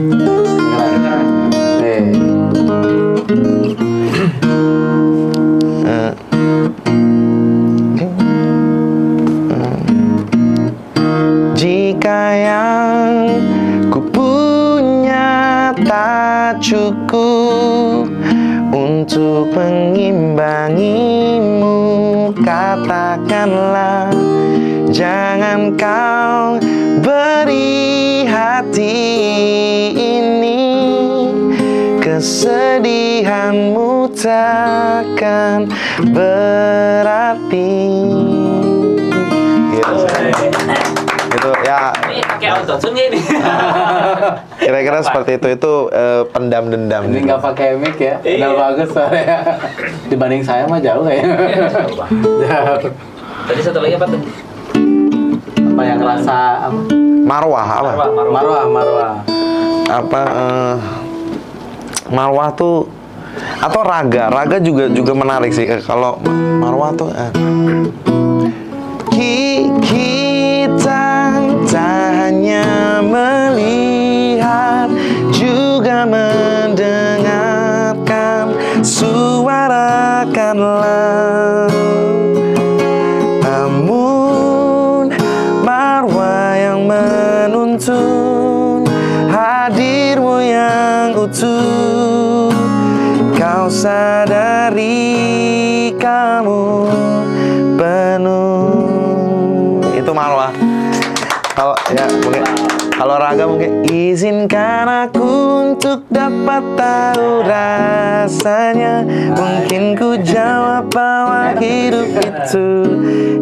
Jika yang ku punya tak cukup untuk mengimbangimu, katakanlah, jangan kau beri hati ini berarti. Gitu sih. Itu ya. Ini pakai autotune ini. Kira-kira seperti itu pendam dendam. Ini nggak pakai mic ya, udah bagus soalnya. Dibanding saya mah jauh kayaknya. Jauh. Tadi satu lagi apa tuh? Apa yang rasa apa? Marwah apa? Marwah. Apa marwah tuh atau raga juga menarik sih kalau marwah tuh kita tak hanya melihat juga mendengarkan suarakanlah, namun marwah yang menuntun hadirmu yang utuh, kau sadari kamu penuh. Itu marwah. Kalau ya mungkin kalau raga mungkin izinkan aku untuk dapat tahu rasanya. Mungkin ku jawab bahwa hidup itu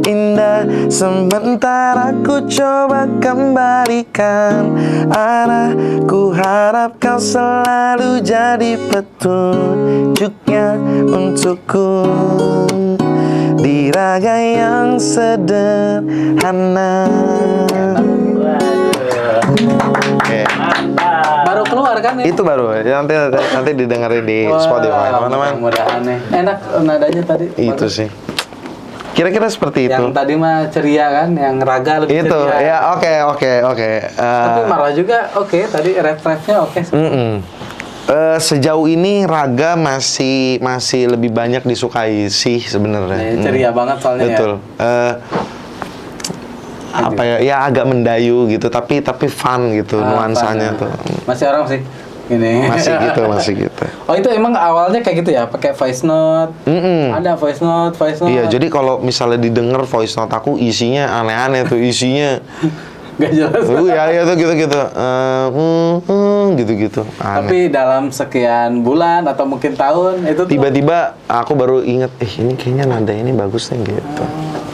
indah, sementara ku coba kembalikan arah. Ku harap kau selalu jadi petunjuknya untukku di raga yang sederhana. Okay. Baru keluar kan ini? Itu baru, nanti didengarin di Spotify teman-teman. Mudah-mudahan enak nadanya tadi. Itu bagus. sih. Kira-kira seperti itu. Yang tadi mah ceria kan, yang raga lebih itu, ceria. ya oke. Tapi marwah juga oke, tadi rap-rapnya oke. Sejauh ini raga masih lebih banyak disukai sih sebenarnya. Ceria banget soalnya. Betul. Ya. Apa ya agak mendayu gitu, tapi fun gitu nuansanya tuh. Masih orang sih. Ini. Masih gitu. Oh itu emang awalnya kayak gitu ya, pakai voice note. Ada voice note. Iya, jadi kalau misalnya didengar voice note aku isinya aneh-aneh tuh, isinya gak jelas. Ya tuh gitu. Gitu. Tapi dalam sekian bulan atau mungkin tahun itu tuh tiba-tiba aku baru inget, ini kayaknya nada ini bagus nih gitu.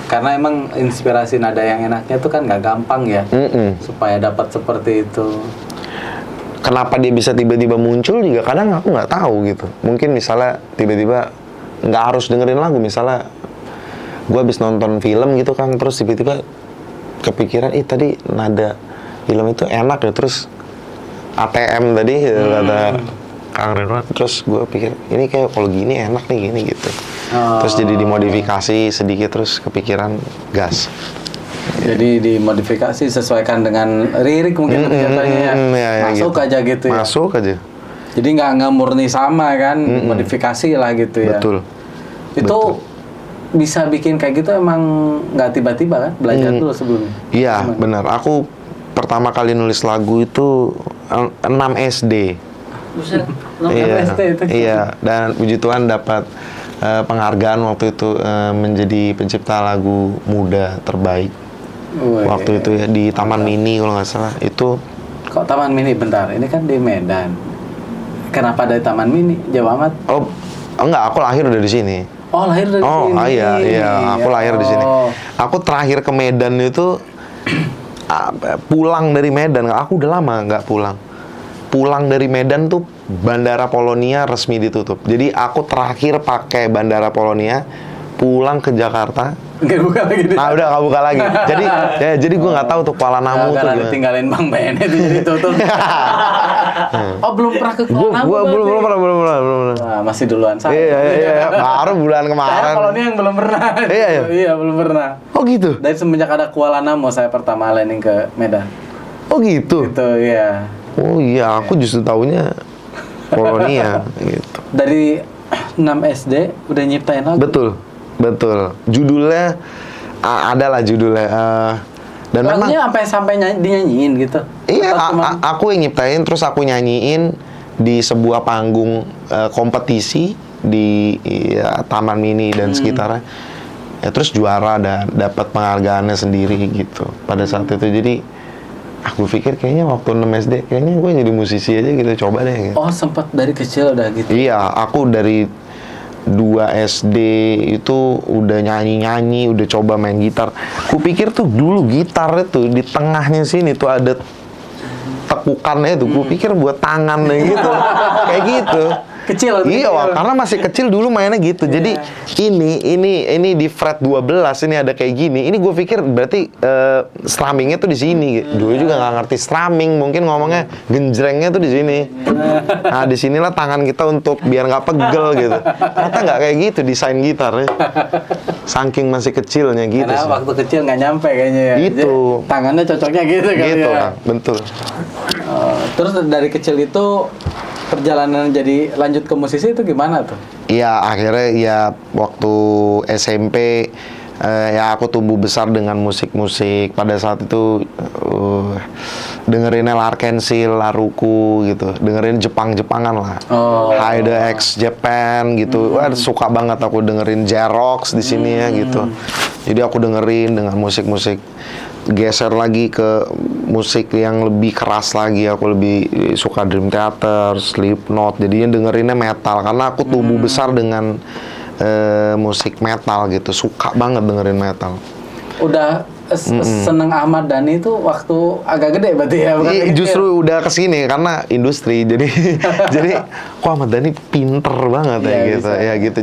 Karena emang inspirasi nada yang enaknya tuh kan nggak gampang ya, supaya dapat seperti itu. Kenapa dia bisa tiba-tiba muncul juga kadang aku nggak tahu gitu. Mungkin misalnya tiba-tiba nggak harus dengerin lagu, misalnya gue habis nonton film gitu kan, terus tiba-tiba kepikiran, tadi nada film itu enak ya, terus ATM tadi kata Kang Ridwan, terus gue pikir ini kayak kalau gini enak nih gini gitu. Terus jadi dimodifikasi sedikit, terus kepikiran gas. Jadi dimodifikasi sesuaikan dengan lirik mungkin katanya masuk gitu. Aja gitu ya. Masuk aja. Jadi nggak murni sama kan, modifikasi lah gitu ya. Betul. Itu bisa bikin kayak gitu emang nggak tiba-tiba kan? Belajar dulu sebelumnya. Iya benar. Aku pertama kali nulis lagu itu 6 SD. Buset, SD itu. Iya, dan puji Tuhan dapat penghargaan waktu itu menjadi pencipta lagu muda terbaik. Waktu itu ya di Taman Mini kalau nggak salah. Itu kok Taman Mini? Bentar, ini kan di Medan. Kenapa dari Taman Mini? Jauh amat. Oh, enggak, aku lahir dari sini. Oh, lahir dari sini. Oh, iya, aku lahir di sini. Aku terakhir ke Medan itu pulang dari Medan. Aku udah lama nggak pulang. Pulang dari Medan tuh Bandara Polonia resmi ditutup. Jadi aku terakhir pakai Bandara Polonia pulang ke Jakarta. Nggak buka lagi. Nah udah nggak buka lagi. Jadi gue nggak tahu tuh Kuala Namu tuh gimana. Tinggalin Bang Ben itu jadi tutup. Oh belum pernah ke Kuala Namu? Belum pernah. Wah, masih duluan saya. Iya. Baru bulan kemarin. Saya Polonia yang belum pernah. Iya belum pernah. Oh gitu. Dari semenjak ada Kuala Namu saya pertama landing ke Medan. Oh gitu. Gitu iya. Oh iya, aku justru taunya Polonia gitu. Dari 6 SD udah nyiptain lagu? Betul. Judulnya adalah judulnya. Dan lagunya sampai dinyanyiin gitu? Iya, aku yang nyiptain, terus aku nyanyiin di sebuah panggung kompetisi di Taman Mini dan sekitarnya. Ya terus juara dan dapat penghargaannya sendiri gitu pada saat itu. Jadi aku pikir kayaknya waktu 6 SD kayaknya gue jadi musisi aja gitu, coba deh gitu. Oh sempat dari kecil udah gitu? Iya, aku dari 2 SD itu udah nyanyi-nyanyi, udah coba main gitar. Kupikir tuh dulu gitar itu di tengahnya sini tuh ada tekukannya itu. Kupikir buat tangannya gitu. Kayak gitu. Kecil. Iya, karena masih kecil dulu mainnya gitu. Jadi ini di fret 12 ini ada kayak gini. Ini gue pikir berarti strummingnya tuh di sini. Dulu juga nggak ngerti strumming, mungkin ngomongnya genjrengnya tuh di sini. Nah, di sinilah tangan kita untuk biar nggak pegel gitu. Ternyata nggak kayak gitu desain gitarnya. Saking masih kecilnya gitu. Karena sih. waktu kecil nggak nyampe kayaknya ya. Gitu. Jadi, tangannya cocoknya gitu kali Gitu ya. kan, betul. Terus dari kecil itu perjalanan jadi lanjut ke musisi itu gimana tuh? Iya, akhirnya ya waktu SMP ya aku tumbuh besar dengan musik-musik. Pada saat itu dengerin Larkensil, Laruku gitu. Dengerin Jepang-Jepangan lah. Hyde X Japan gitu. Wah, suka banget aku dengerin Jerox di sini ya gitu. Jadi aku dengerin dengan musik-musik, geser lagi ke musik yang lebih keras lagi. Aku lebih suka Dream Theater, Slipknot. Jadinya dengerinnya metal karena aku tumbuh besar dengan musik metal gitu. Suka banget dengerin metal. Udah seneng Ahmad Dhani itu waktu agak gede berarti ya? Bukan Justru udah kesini karena industri. Jadi kok Ahmad Dhani pinter banget ya gitu. Bisa. Ya gitu.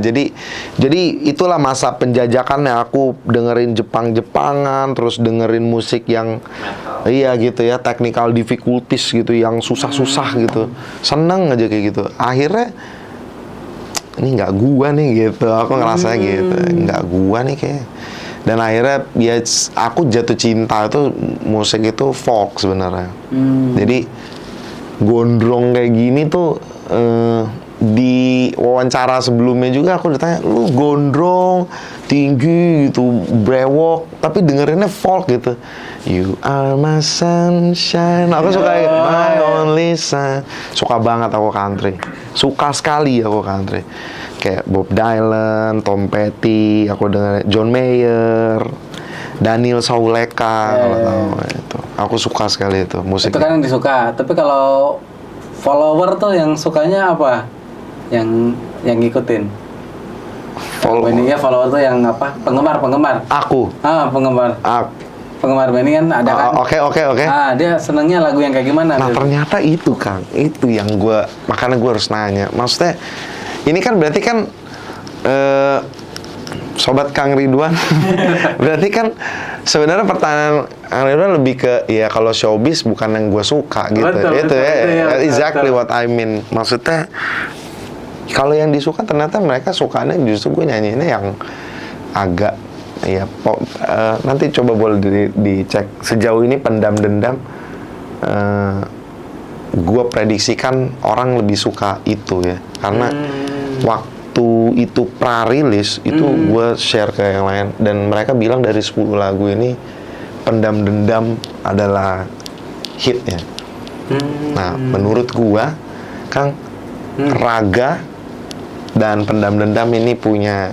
Jadi itulah masa penjajakannya. Aku dengerin Jepang-Jepangan, terus dengerin musik yang iya gitu ya, technical difficulties gitu, yang susah-susah gitu. Seneng aja kayak gitu. Akhirnya ini nggak gua nih gitu. Aku ngerasa gitu. Nggak gua nih kayak. Dan akhirnya ya aku jatuh cinta itu musik itu folk sebenarnya. Jadi gondrong kayak gini tuh di wawancara sebelumnya juga aku ditanya, lu gondrong, tinggi gitu, brewok, tapi dengerinnya folk gitu. You are my sunshine. Aku suka my only sun. Suka banget aku country. Suka sekali aku country. Kayak Bob Dylan, Tom Petty, aku denger John Mayer, Daniel Sauleka, kalau tahu itu. Aku suka sekali itu musik. Itu kan yang disuka. Tapi kalau follower tuh yang sukanya apa? Yang ngikutin. Benny ya follower tuh yang apa? Penggemar. Aku. Penggemar. Penggemar Benny kan ada kan? Oke. Dia senengnya lagu yang kayak gimana? Nah, ternyata itu Kang, itu yang makanya gue harus nanya. Maksudnya ini kan berarti kan Sobat Kang Ridwan berarti kan sebenarnya pertanyaan Kang Ridwan lebih ke ya kalau showbiz bukan yang gue suka gitu. Itu ya exactly what I mean. Maksudnya kalau yang disuka ternyata mereka sukanya justru gue nyanyiinnya yang agak ya pop. Nanti coba boleh dicek sejauh ini Pendam Dendam. Gue prediksikan orang lebih suka itu ya karena waktu itu pra-rilis itu gue share ke yang lain dan mereka bilang dari 10 lagu ini Pendam Dendam adalah hitnya. Nah menurut gue Kang, Raga dan Pendam Dendam ini punya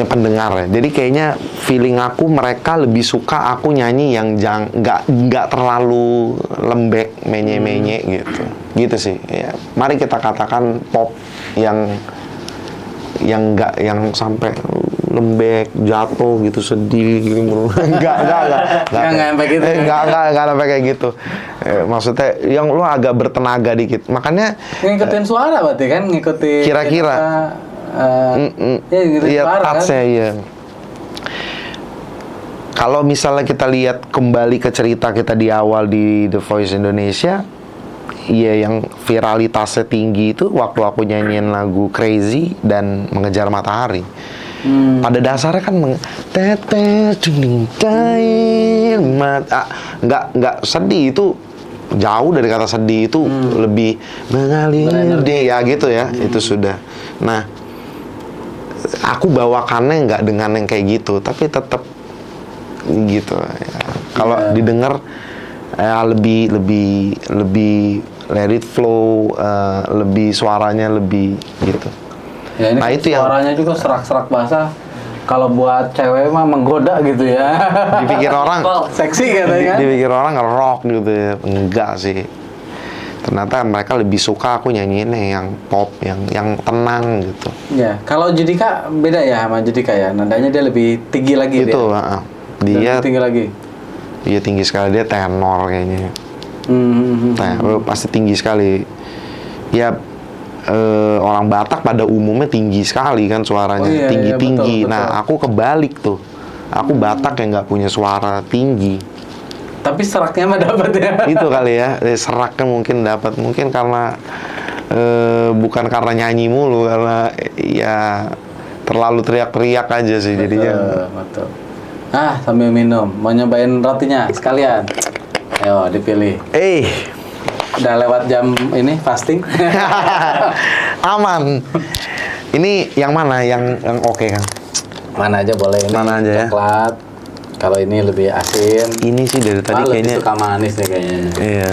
pendengar ya. Jadi kayaknya feeling aku mereka lebih suka aku nyanyi yang nggak terlalu lembek menye-menye gitu. Gitu sih. Ya, mari kita katakan pop yang nggak sampai lembek, jatuh gitu, sedih gitu. Enggak sampai gitu. Enggak sampai kayak gitu. Maksudnya yang lu agak bertenaga dikit. Makanya ngikutin suara berarti kan, ngikutin kira-kira iya, touch-nya iya. Kalau misalnya kita lihat kembali ke cerita kita di awal di The Voice Indonesia, iya yang viralitasnya tinggi itu waktu aku nyanyiin lagu Crazy dan Mengejar Matahari. Pada dasarnya kan nggak sedih, itu jauh dari kata sedih, itu lebih mengalir deh ya gitu ya. Itu sudah. Nah, aku bawakannya nggak dengan yang kayak gitu, tapi tetap gitu ya. Kalau didengar ya lebih let it flow, lebih suaranya lebih gitu. Ya, ini nah, itu suaranya juga serak-serak basah. Kalau buat cewek mah menggoda gitu ya. Dipikir orang seksi katanya kan. Dipikir orang rock gitu ya. Enggak sih. ternyata mereka lebih suka aku nyanyiinnya yang pop, yang tenang gitu. Ya, kalau Judika beda ya sama Judika ya, nadanya dia lebih tinggi lagi Itu, dia lebih tinggi lagi. Dia tinggi sekali, dia tenor kayaknya. Pasti tinggi sekali. Ya orang Batak pada umumnya tinggi sekali kan suaranya, tinggi-tinggi. Betul. Nah, aku kebalik tuh. Aku Batak yang nggak punya suara tinggi. Tapi seraknya mah dapat ya. Itu kali ya, seraknya mungkin dapat. Mungkin karena bukan karena nyanyi mulu, karena ya terlalu teriak-teriak aja sih jadinya. Betul. Sambil minum, mau nyobain rotinya sekalian. Ayo dipilih. Udah lewat jam ini fasting. Aman. Ini yang mana yang oke kan? Mana aja boleh. Ini mana aja ya? Coklat. Kalau ini lebih asin. Ini sih dari tadi kayaknya. Lebih suka manis nih kayaknya. Iya.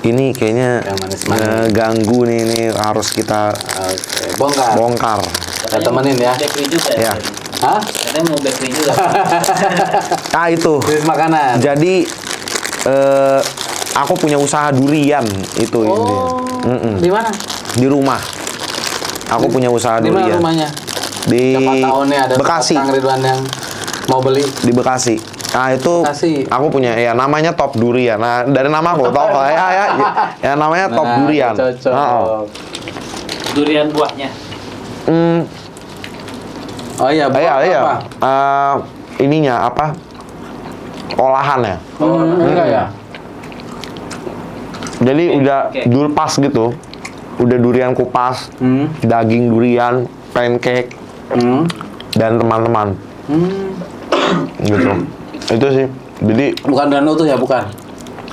Ini kayaknya ganggu nih, ini harus kita bongkar. Kita temenin ya. Bakery juga ya. Hah? Katanya mau bakery juga. Itu. Bisnis makanan. Jadi aku punya usaha durian itu ini. Di mana? Di rumah. Aku punya usaha durian. Di mana rumahnya? Di Siapa tahu nih ada Bekasi. Kang Ridwan yang mau beli. Di Bekasi. Nah itu Bekasi. aku punya ya namanya Top Durian. Nah dari nama aku Top ya namanya Top Durian. Cocok. Durian buahnya. Oh iya, iya. Ininya apa? Olahannya. Enggak ya. Jadi udah dulpas gitu. Udah durian kupas, daging durian, pancake, dan teman-teman. Gitu. Itu sih. Jadi bukan durian utuh ya, bukan?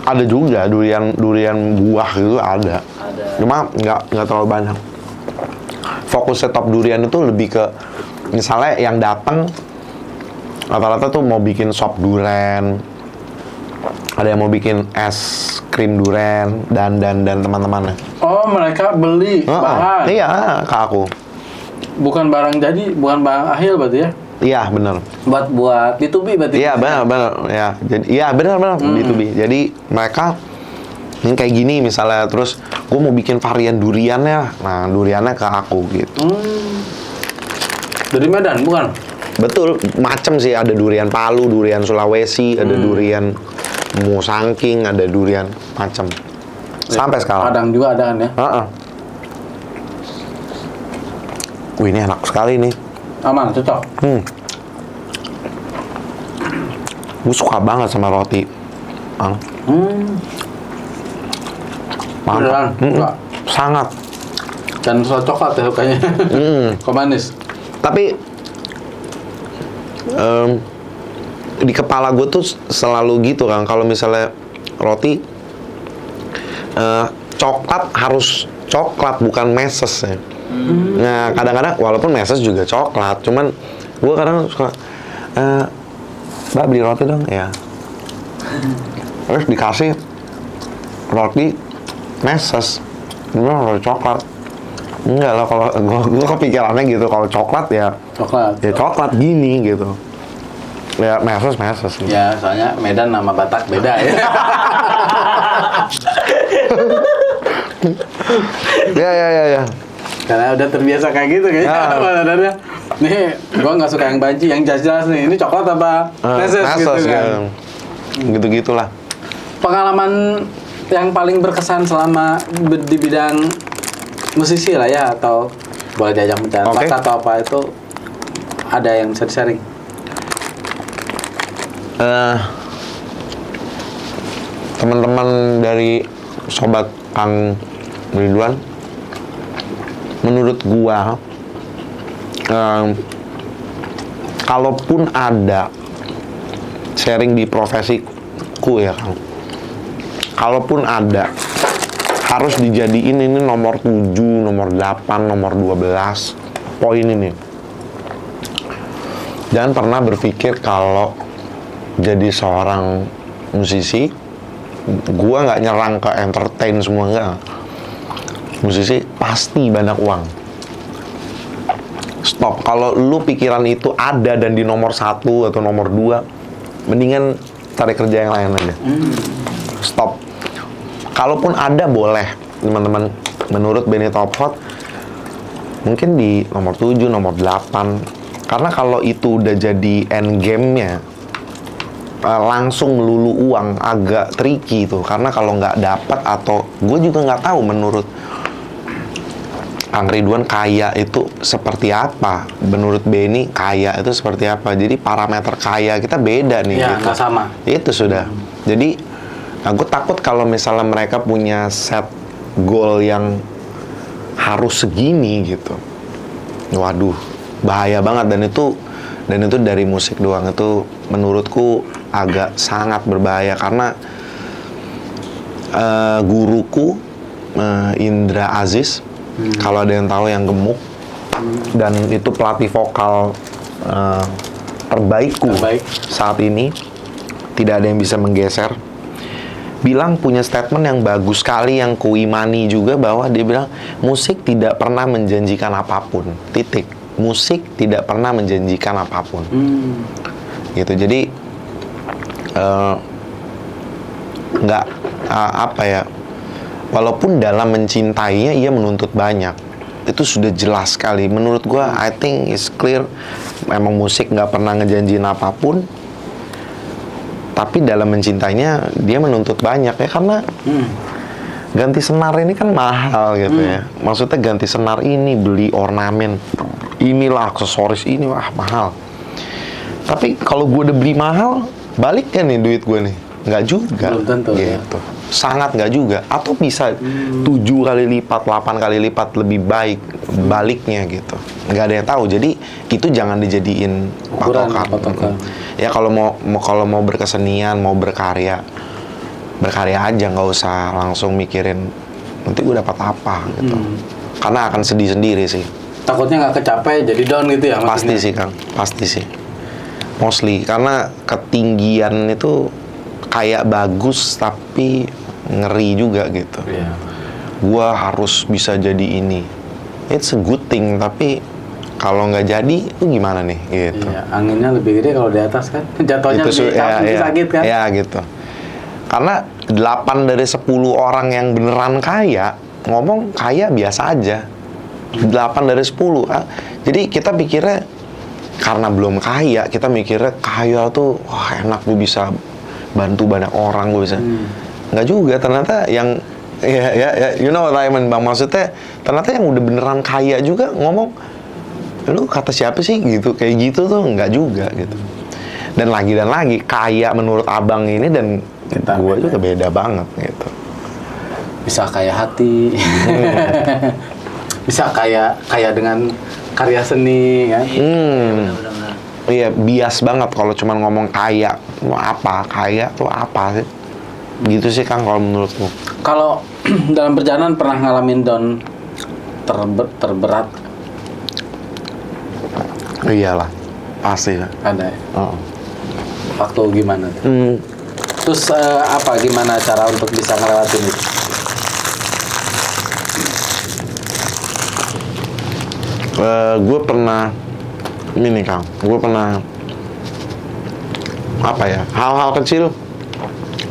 Ada juga durian buah gitu ada. Cuma nggak terlalu banyak. Fokusnya Top Durian itu lebih ke misalnya yang datang rata-rata tuh mau bikin sop durian, ada yang mau bikin es krim durian dan teman-temannya. Oh, mereka beli bahan. Iya, ke aku. Bukan barang jadi, bukan barang akhir berarti ya? Iya, benar. Buat B2B berarti. Iya, benar. Ya. Jadi iya, benar B2B. Jadi mereka ini kayak gini misalnya, terus gue mau bikin varian duriannya. Nah, duriannya ke aku gitu. Dari Medan, bukan? Betul, macem sih, ada durian Palu, durian Sulawesi, ada durian Musangking, ada durian macem. Sampai sekarang. Padang juga ada kan ya? Wih, ini enak sekali nih. Aman, cocok. Gue suka banget sama roti. Beneran? Sangat. Dan soal coklat ya sukanya. Kok manis? Tapi di kepala gue tuh selalu gitu kan, kalau misalnya roti coklat harus coklat, bukan meses ya. Nah kadang-kadang walaupun meses juga coklat, cuman gue kadang suka Mbak beli roti dong ya, terus dikasih roti meses, roti coklat. Enggak lah, kalau gue kepikirannya gitu, kalau coklat ya coklat gini gitu. Ya meses gitu. Ya soalnya Medan sama Batak beda ya. Ya. Karena udah terbiasa kayak gitu kayaknya. Sebenarnya nih gua nggak suka yang banci, yang jelas-jelas nih. Ini coklat apa meses gitu kan. Gitu-gitulah. Pengalaman yang paling berkesan selama di bidang musisi lah ya, atau boleh diajak bicara bakat atau apa, itu ada yang bisa di-sharing? Teman-teman dari sobat Kang Ridwan, menurut gua kalaupun ada sharing di profesiku ya Kang, kalaupun ada harus dijadiin ini nomor 7, nomor 8, nomor 12 poin ini. Jangan pernah berpikir kalau jadi seorang musisi gua nggak nyerang ke entertain semua, enggak. Musisi pasti banyak uang. Stop. Kalau lu pikiran itu ada dan di nomor 1 atau nomor 2, mendingan cari kerja yang lain aja. Stop. kalaupun ada boleh teman-teman, menurut Benny Top Hot mungkin di nomor 7, nomor 8. Karena kalau itu udah jadi end game-nya, langsung melulu uang, agak tricky tuh. Karena kalau nggak dapat, atau gue juga nggak tahu menurut Kang Ridwan kaya itu seperti apa, menurut Benny kaya itu seperti apa. Jadi parameter kaya kita beda nih. Ya, gitu. nggak sama. Itu sudah. Jadi aku takut kalau misalnya mereka punya set goal yang harus segini gitu. Waduh, bahaya banget. Dan itu dari musik doang. Itu menurutku agak sangat berbahaya karena guruku Indra Aziz, kalau ada yang tahu, yang gemuk, dan itu pelatih vokal terbaikku saat ini, tidak ada yang bisa menggeser. Bilang punya statement yang bagus sekali, yang kuimani juga, bahwa dia bilang musik tidak pernah menjanjikan apapun, titik. Musik tidak pernah menjanjikan apapun. Gitu. Jadi nggak apa ya, walaupun dalam mencintainya ia menuntut banyak, itu sudah jelas sekali menurut gua. I think it's clear, memang musik nggak pernah ngejanjiin apapun, tapi dalam mencintainya dia menuntut banyak ya. Karena ganti senar ini kan mahal gitu ya. Maksudnya ganti senar ini, beli ornamen inilah, aksesoris ini, wah mahal. Tapi kalau gue udah beli mahal, balik kan nih duit gue nih? Nggak juga. Belum tentu gitu. Ya. Sangat nggak juga. Atau bisa 7 kali lipat, 8 kali lipat lebih baik baliknya gitu. Nggak ada yang tahu. Jadi itu jangan dijadiin patokan. Ya kalau mau berkesenian, mau berkarya aja, nggak usah langsung mikirin nanti gue dapat apa gitu. Karena akan sedih sendiri sih. Takutnya nggak kecapai, jadi down gitu ya? Pasti sih Kang, pasti sih. Mostly, karena ketinggian itu kayak bagus tapi ngeri juga gitu. Yeah. Gua harus bisa jadi ini. It's a good thing, tapi kalau nggak jadi itu gimana nih gitu. Iya, anginnya lebih gede kalau di atas kan. Jatuhnya Itu lebih sakit kan? Ya gitu. Karena 8 dari 10 orang yang beneran kaya ngomong kaya biasa aja. 8 dari 10. Jadi kita pikirnya karena belum kaya, kita mikirnya kaya tuh wah enak, gue bisa bantu banyak orang, gue bisa. Nggak juga, ternyata yang ya you know what I mean, Bang. Maksudnya ternyata yang udah beneran kaya juga ngomong, lu kata siapa sih gitu, kayak gitu tuh nggak juga gitu. Dan lagi kaya menurut abang ini dan gue juga beda banget gitu. Bisa kaya hati, bisa kaya dengan karya seni kan. Iya, bias banget kalau cuma ngomong kaya. Kaya tuh apa sih? Gitu sih Kang kalau menurutmu. Kalau dalam perjalanan pernah ngalamin down terberat? Iyalah, pasti lah. Ada ya? Waktu gimana? Terus gimana cara untuk bisa ngelewatin itu? Gue pernah ini Kang, gue pernah hal-hal kecil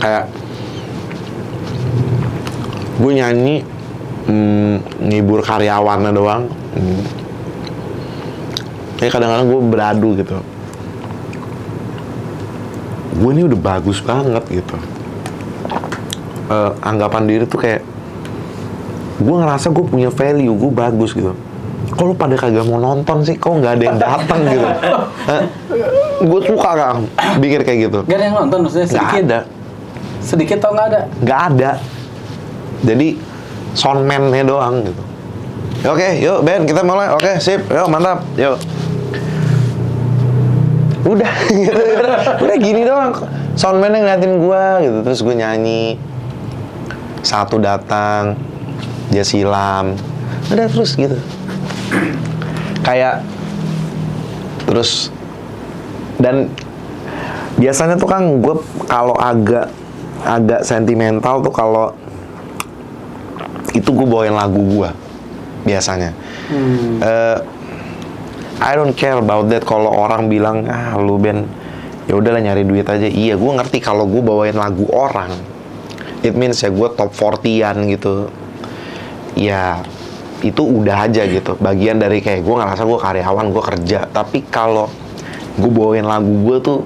kayak gue nyanyi ngibur karyawannya doang. Kayak kadang-kadang gue beradu gitu, gue ini udah bagus banget gitu. Anggapan diri tuh kayak gue ngerasa gue punya value, gue bagus gitu. Kok lu pada kagak mau nonton sih? Kok nggak ada yang datang gitu? Gue suka Kang pikir kayak gitu. Gak ada yang nonton maksudnya? Sedikit? Nggak ada. Sedikit atau nggak ada? Nggak ada. Jadi soundman-nya doang gitu. Oke, yuk Ben, kita mulai. Oke, sip. Yuk, mantap. Yuk. Udah gitu. Udah gini doang. Soundman-nya ngeliatin gue gitu. Terus gue nyanyi. Satu datang, dia silam. Udah terus gitu. Kayak terus, dan biasanya tuh Kang, gue kalau agak sentimental tuh kalau itu gue bawain lagu gue biasanya. I don't care about that. Kalau orang bilang lu Ben, ya udahlah nyari duit aja. Iya, gue ngerti kalau gue bawain lagu orang it means ya gue top 40-an gitu. Ya itu udah aja gitu, bagian dari kayak gue ngerasa gue karyawan, gue kerja. Tapi kalau gue bawain lagu gue tuh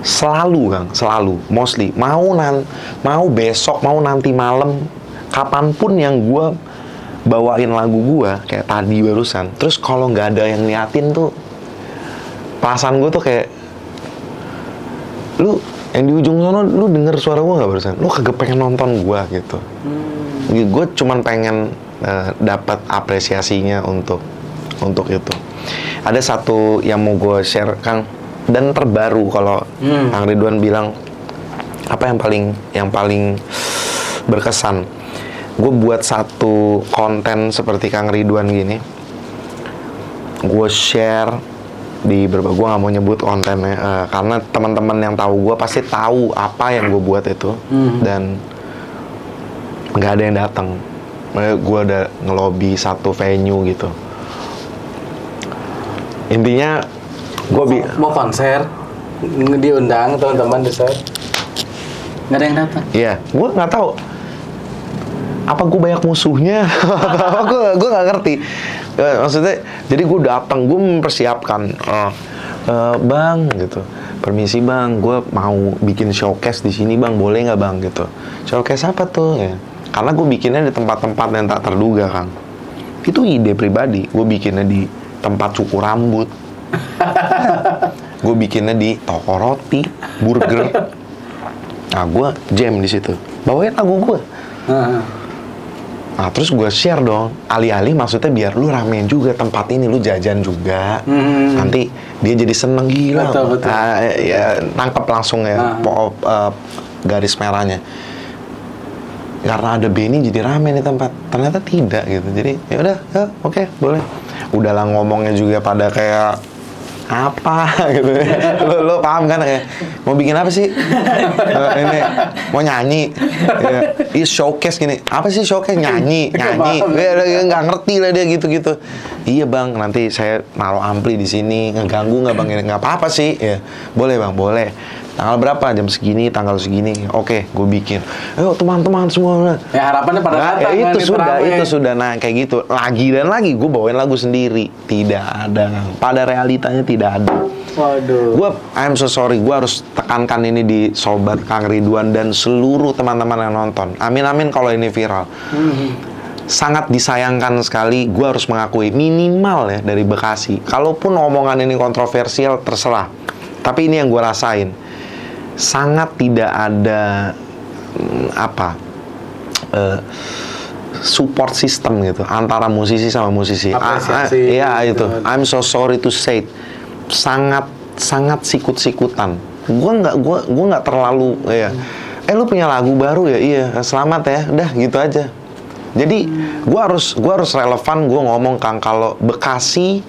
selalu mostly mau besok, mau nanti malam, kapanpun yang gue bawain lagu gue kayak tadi barusan, terus kalau nggak ada yang niatin tuh perasaan gue tuh kayak, lu yang di ujung sana lu denger suara gue nggak barusan, lu kagak pengen nonton gue gitu. Gue cuman pengen dapat apresiasinya untuk itu. Ada satu yang mau gue share Kang, dan terbaru kalau Kang Ridwan bilang apa yang paling berkesan. Gue buat satu konten seperti Kang Ridwan gini, gue share di berbagai, gue nggak mau nyebut kontennya karena teman-teman yang tahu gue pasti tahu apa yang gue buat itu, dan nggak ada yang datang. Gue udah ngelobi satu venue gitu. Intinya gue mau konser, diundang teman-teman besar, nggak ada yang datang. Iya, gue nggak tahu apa gue banyak musuhnya, gue nggak ngerti. Maksudnya, jadi gue datang, gue mempersiapkan, bang gitu, permisi bang, gue mau bikin showcase di sini bang, boleh nggak bang gitu. Showcase apa tuh ya? Karena gue bikinnya di tempat-tempat yang tak terduga Kang. Itu ide pribadi, gue bikinnya di tempat cukur rambut, gue bikinnya di toko roti, burger. Nah gue jam di situ, bawain lagu gue. Nah terus gue share dong, alih-alih maksudnya biar lu ramein juga tempat ini, lu jajan juga, nanti dia jadi seneng gila. Betul. Ya tangkep langsung ya garis merahnya. Karena ada Benny jadi rame nih tempat, ternyata tidak gitu. Jadi ya udah, oke, boleh. Udahlah ngomongnya juga pada kayak apa gitu. Lo paham kan kayak mau bikin apa sih? Ini mau nyanyi. Ya, showcase gini. Apa sih showcase? Nyanyi. Dia nggak ngerti lah dia gitu-gitu. Iya bang, nanti saya naruh ampli di sini, ngeganggu nggak bang? Nggak apa-apa sih. Ya, boleh bang, boleh. Tanggal berapa? Jam segini, tanggal segini. Oke, gue bikin. Ayo teman-teman semua. Ya harapannya pada datang. Ya, itu sudah. Nah kayak gitu. Lagi dan lagi gue bawain lagu sendiri. Tidak ada. Pada realitanya tidak ada. Waduh. Gue, I'm so sorry. Gue harus tekankan ini di sobat Kang Ridwan dan seluruh teman-teman yang nonton. Amin kalau ini viral. Sangat disayangkan sekali. Gue harus mengakui minimal ya dari Bekasi. Kalaupun omongan ini kontroversial terserah. Tapi ini yang gue rasain. Sangat tidak ada support system gitu antara musisi sama musisi. Iya itu. I'm so sorry to say, sangat sikut-sikutan. Gue nggak terlalu ya. Lu punya lagu baru ya? Iya. Selamat ya. Udah gitu aja. Jadi gue harus relevan. Gue ngomong Kang, kalau Bekasi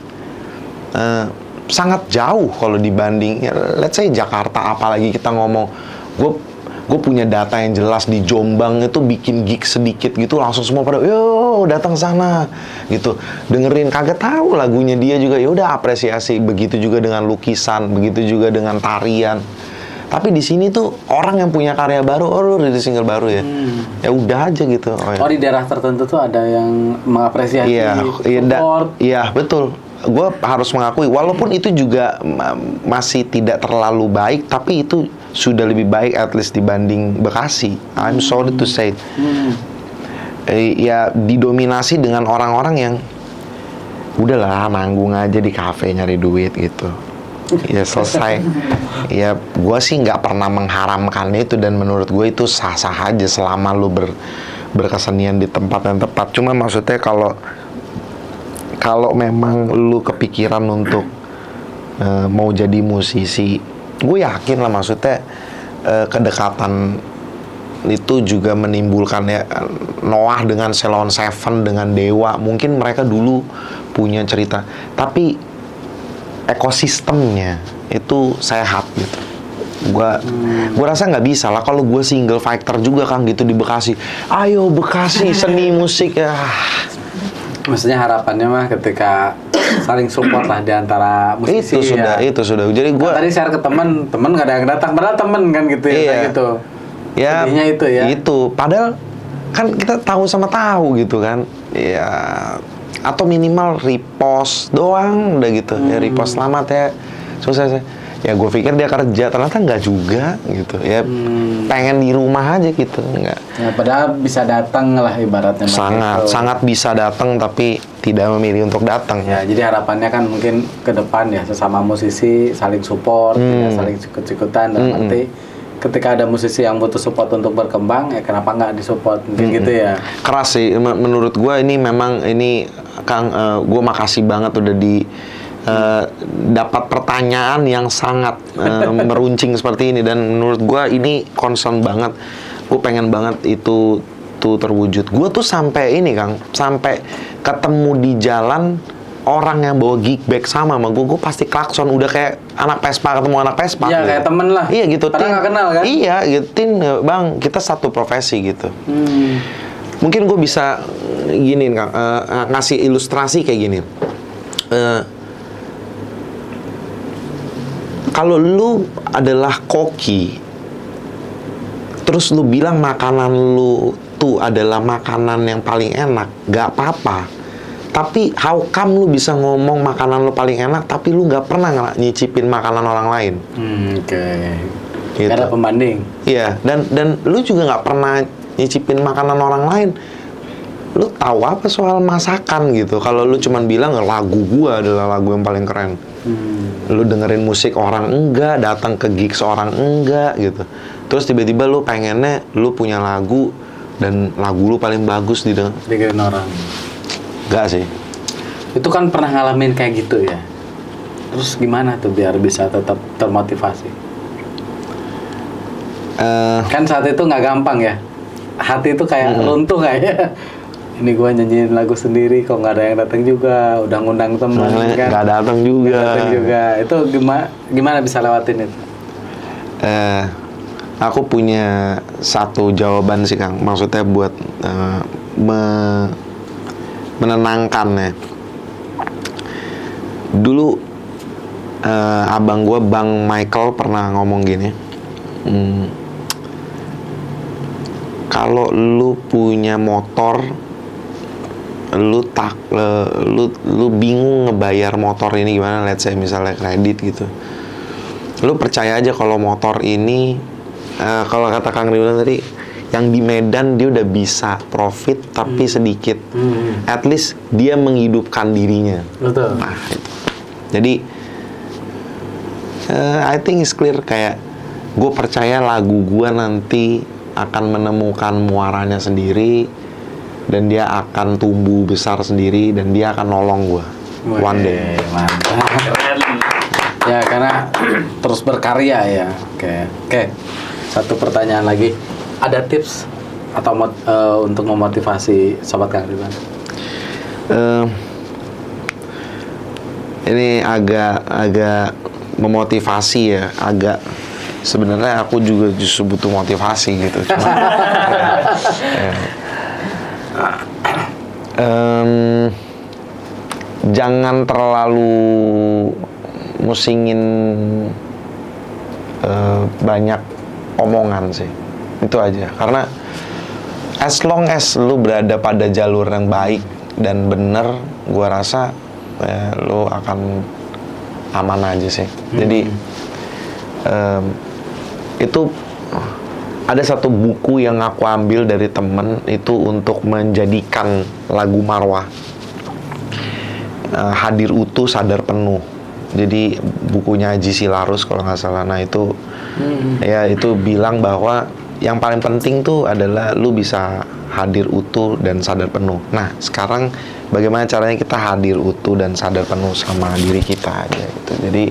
sangat jauh kalau dibanding let's say Jakarta, apalagi kita ngomong gue punya data yang jelas di Jombang itu bikin gig sedikit gitu langsung semua pada yo datang sana gitu, dengerin, kagak tahu lagunya dia juga, ya udah apresiasi. Begitu juga dengan lukisan, begitu juga dengan tarian. Tapi di sini tuh orang yang punya karya baru, lu rilis single baru ya, ya udah aja gitu. Di daerah tertentu tuh ada yang mengapresiasi, support. Iya betul. Gue harus mengakui, walaupun itu juga masih tidak terlalu baik, tapi itu sudah lebih baik at least dibanding Bekasi. I'm sorry to say. Ya didominasi dengan orang-orang yang udahlah manggung aja di kafe nyari duit gitu. Ya selesai. Ya gue sih nggak pernah mengharamkan itu, dan menurut gue itu sah-sah aja selama lu berkesenian di tempat yang tepat. Cuma maksudnya kalau memang lu kepikiran untuk mau jadi musisi, gue yakin lah maksudnya kedekatan itu juga menimbulkan ya. Noah dengan Ceylon Seven, dengan Dewa, mungkin mereka dulu punya cerita, tapi ekosistemnya itu sehat gitu. Gue rasa nggak bisa lah kalau gue single fighter juga Kang gitu di Bekasi. Ayo Bekasi seni musik ya. Maksudnya harapannya mah ketika saling support lah di antara musisi. Itu sudah. Jadi gue tadi share ke teman nggak ada yang datang, padahal temen kan gitu ya, iya. kayak gitu. Ya, sedihnya itu ya. Itu, padahal kan kita tahu sama tahu gitu kan. Ya, atau minimal repost doang udah gitu. Ya repost selamat ya. Sukses ya. Ya gue pikir dia kerja, ternyata nggak juga gitu. Ya pengen di rumah aja gitu, nggak. Ya, padahal bisa datang lah ibaratnya. Sangat bisa datang tapi tidak memilih untuk datang. Ya, jadi harapannya kan mungkin ke depan ya sesama musisi saling support, ya, saling sikut-sikutan dan nanti ketika ada musisi yang butuh support untuk berkembang, ya kenapa nggak disupport mungkin gitu ya. Keras sih, menurut gue ini memang ini Kang, gue makasih banget udah dapat pertanyaan yang sangat meruncing seperti ini, dan menurut gue ini concern banget. Gue pengen banget itu tuh terwujud. Gue tuh sampai ini Kang, sampai ketemu di jalan orang yang bawa gig bag sama gue pasti klakson, udah kayak anak Vespa ketemu anak Vespa. Iya, kayak temen lah. Iya gitu. Padahal nggak kenal kan? Iya gitu, Bang, kita satu profesi gitu. Mungkin gue bisa gini Kang, ngasih ilustrasi kayak gini. Kalau lu adalah koki, terus lu bilang makanan lu tuh adalah makanan yang paling enak, gak apa-apa. Tapi how come lu bisa ngomong makanan lu paling enak, tapi lu gak pernah nyicipin makanan orang lain? Oke. Gitu. Ada pembanding. Iya, dan lu juga gak pernah nyicipin makanan orang lain. Lu tahu apa soal masakan gitu? Kalau lu cuman bilang lagu gua adalah lagu yang paling keren. Lu dengerin musik orang enggak, datang ke gigs orang enggak gitu. Terus tiba-tiba lu pengennya lu punya lagu dan lagu lu paling bagus didengerin orang. Enggak sih. Itu kan pernah ngalamin kayak gitu ya. Terus gimana tuh biar bisa tetap termotivasi? Kan saat itu nggak gampang ya. Hati itu kayak runtuh kayaknya. Ini gua nyanyiin lagu sendiri, kok nggak ada yang datang juga. Udah ngundang teman kan? Nggak datang juga. Itu gimana bisa lewatin itu? Aku punya satu jawaban sih Kang. Maksudnya buat menenangkan ya. Dulu abang gua, Bang Michael, pernah ngomong gini. Kalau lu punya motor, lu bingung ngebayar motor ini gimana, let's say misalnya kredit gitu. Lu percaya aja kalau motor ini, kalau kata Kang Ridwan tadi, yang di Medan dia udah bisa profit tapi sedikit. At least dia menghidupkan dirinya. Betul. Nah, itu. Jadi I think it's clear, kayak gue percaya lagu gue nanti akan menemukan muaranya sendiri, dan dia akan tumbuh besar sendiri, dan dia akan nolong gue one day. Mantap. Ya, karena terus berkarya ya. Oke. Satu pertanyaan lagi. Ada tips atau untuk memotivasi sobat Kang Ridwan? Ini agak memotivasi ya, sebenarnya aku juga justru butuh motivasi gitu. Jangan terlalu musingin banyak omongan sih, itu aja. Karena as long as lu berada pada jalur yang baik dan bener, gua rasa lu akan aman aja sih. Jadi itu ada satu buku yang aku ambil dari temen itu untuk menjadikan lagu Marwah, Hadir Utuh Sadar Penuh. Jadi bukunya Haji Silarus kalau nggak salah. Nah itu ya itu bilang bahwa yang paling penting tuh adalah lu bisa hadir utuh dan sadar penuh. Nah sekarang bagaimana caranya kita hadir utuh dan sadar penuh sama diri kita aja gitu. Jadi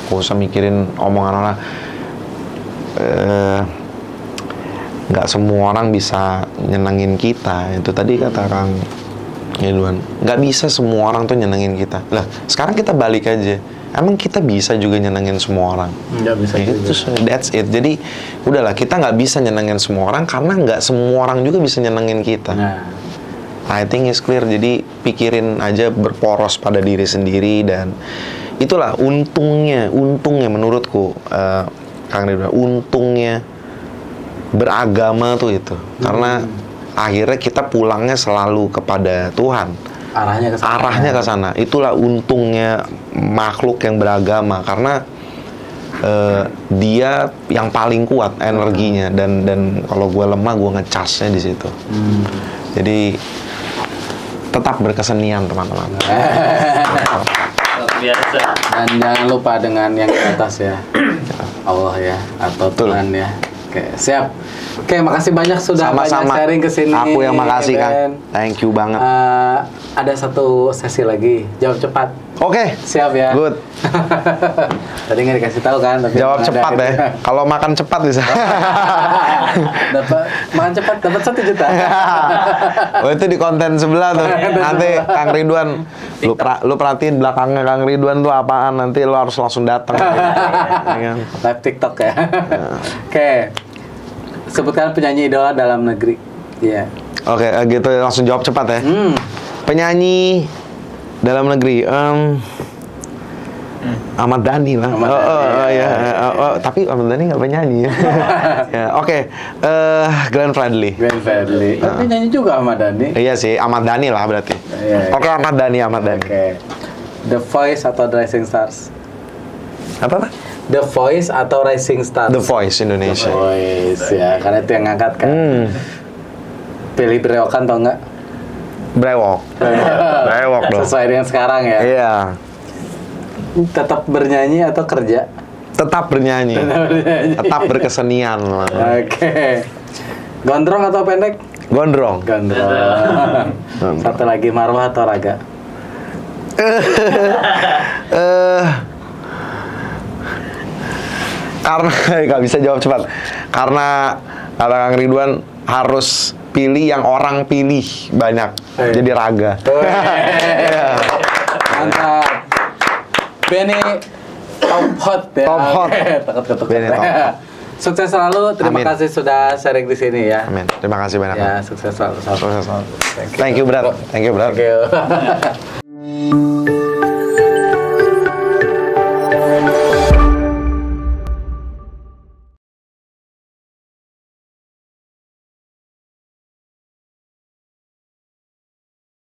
gak usah mikirin omongan orang. Nggak semua orang bisa nyenengin kita. Itu tadi kata Kang Ridwan, nggak bisa semua orang tuh nyenengin kita. Lah sekarang kita balik aja, emang kita bisa juga nyenengin semua orang? Nggak bisa itu juga. That's it. Jadi udahlah, kita nggak bisa nyenengin semua orang karena nggak semua orang juga bisa nyenengin kita. I think it's clear. Jadi pikirin aja, berporos pada diri sendiri, dan itulah untungnya menurutku, Kang Ridwan, untungnya beragama tuh itu. Karena akhirnya kita pulangnya selalu kepada Tuhan. Arahnya ke sana. Itulah untungnya makhluk yang beragama, karena dia yang paling kuat energinya, dan kalau gue lemah gue ngecasnya di situ. Jadi tetap berkesenian teman-teman. Biasa. Dan jangan lupa dengan yang di atas ya, Allah ya, atau Tuhan ya. Oke, siap. Oke, makasih banyak sudah banyak sharing ke sini. Aku yang makasih, Kang. Thank you banget. Ada satu sesi lagi, jawab cepat. Oke. Siap ya. Good. Tadi nggak dikasih tahu kan? Tapi jawab cepat ya. Kalau makan cepat bisa. Makan cepat dapat 1 juta. Oh, itu di konten sebelah tuh. Nanti Kang Ridwan, lu perhatiin belakangnya Kang Ridwan tuh apaan, nanti lu harus langsung datang. Live TikTok ya. Oke. Sebutkan penyanyi idola dalam negeri. Iya. Oke, gitu langsung jawab cepat ya. Penyanyi dalam negeri, Ahmad Dhani lah. Tapi Ahmad Dhani nggak penyanyi ya. Ya, oke. Glenn Fredly. Tapi nyanyi juga Ahmad Dhani. Iya sih, Ahmad Dhani lah berarti. Oke, Ahmad Dhani. Oke. The Voice atau Rising Stars? Apa? The Voice atau Rising Stars? The Voice Indonesia. The Voice ya, karena itu yang ngangkat kan. Pilih berewokan atau enggak? Brewok dong. Sesuai dengan sekarang ya. Iya. Tetap bernyanyi atau kerja? Tetap bernyanyi. Tetap berkesenian. Oke. Gondrong atau pendek? Gondrong. Satu lagi, marwah atau raga? Karena nggak bisa jawab cepat. Karena kata Kang Ridwan harus pilih yang orang pilih banyak. Jadi raga. Mantap. Benny top hot ya. Top hot. Takut. Benny top hot. Sukses selalu. Terima kasih sudah sharing di sini ya. Amin. Terima kasih banyak. Ya, sukses selalu. Thank you, Brad. Thank you.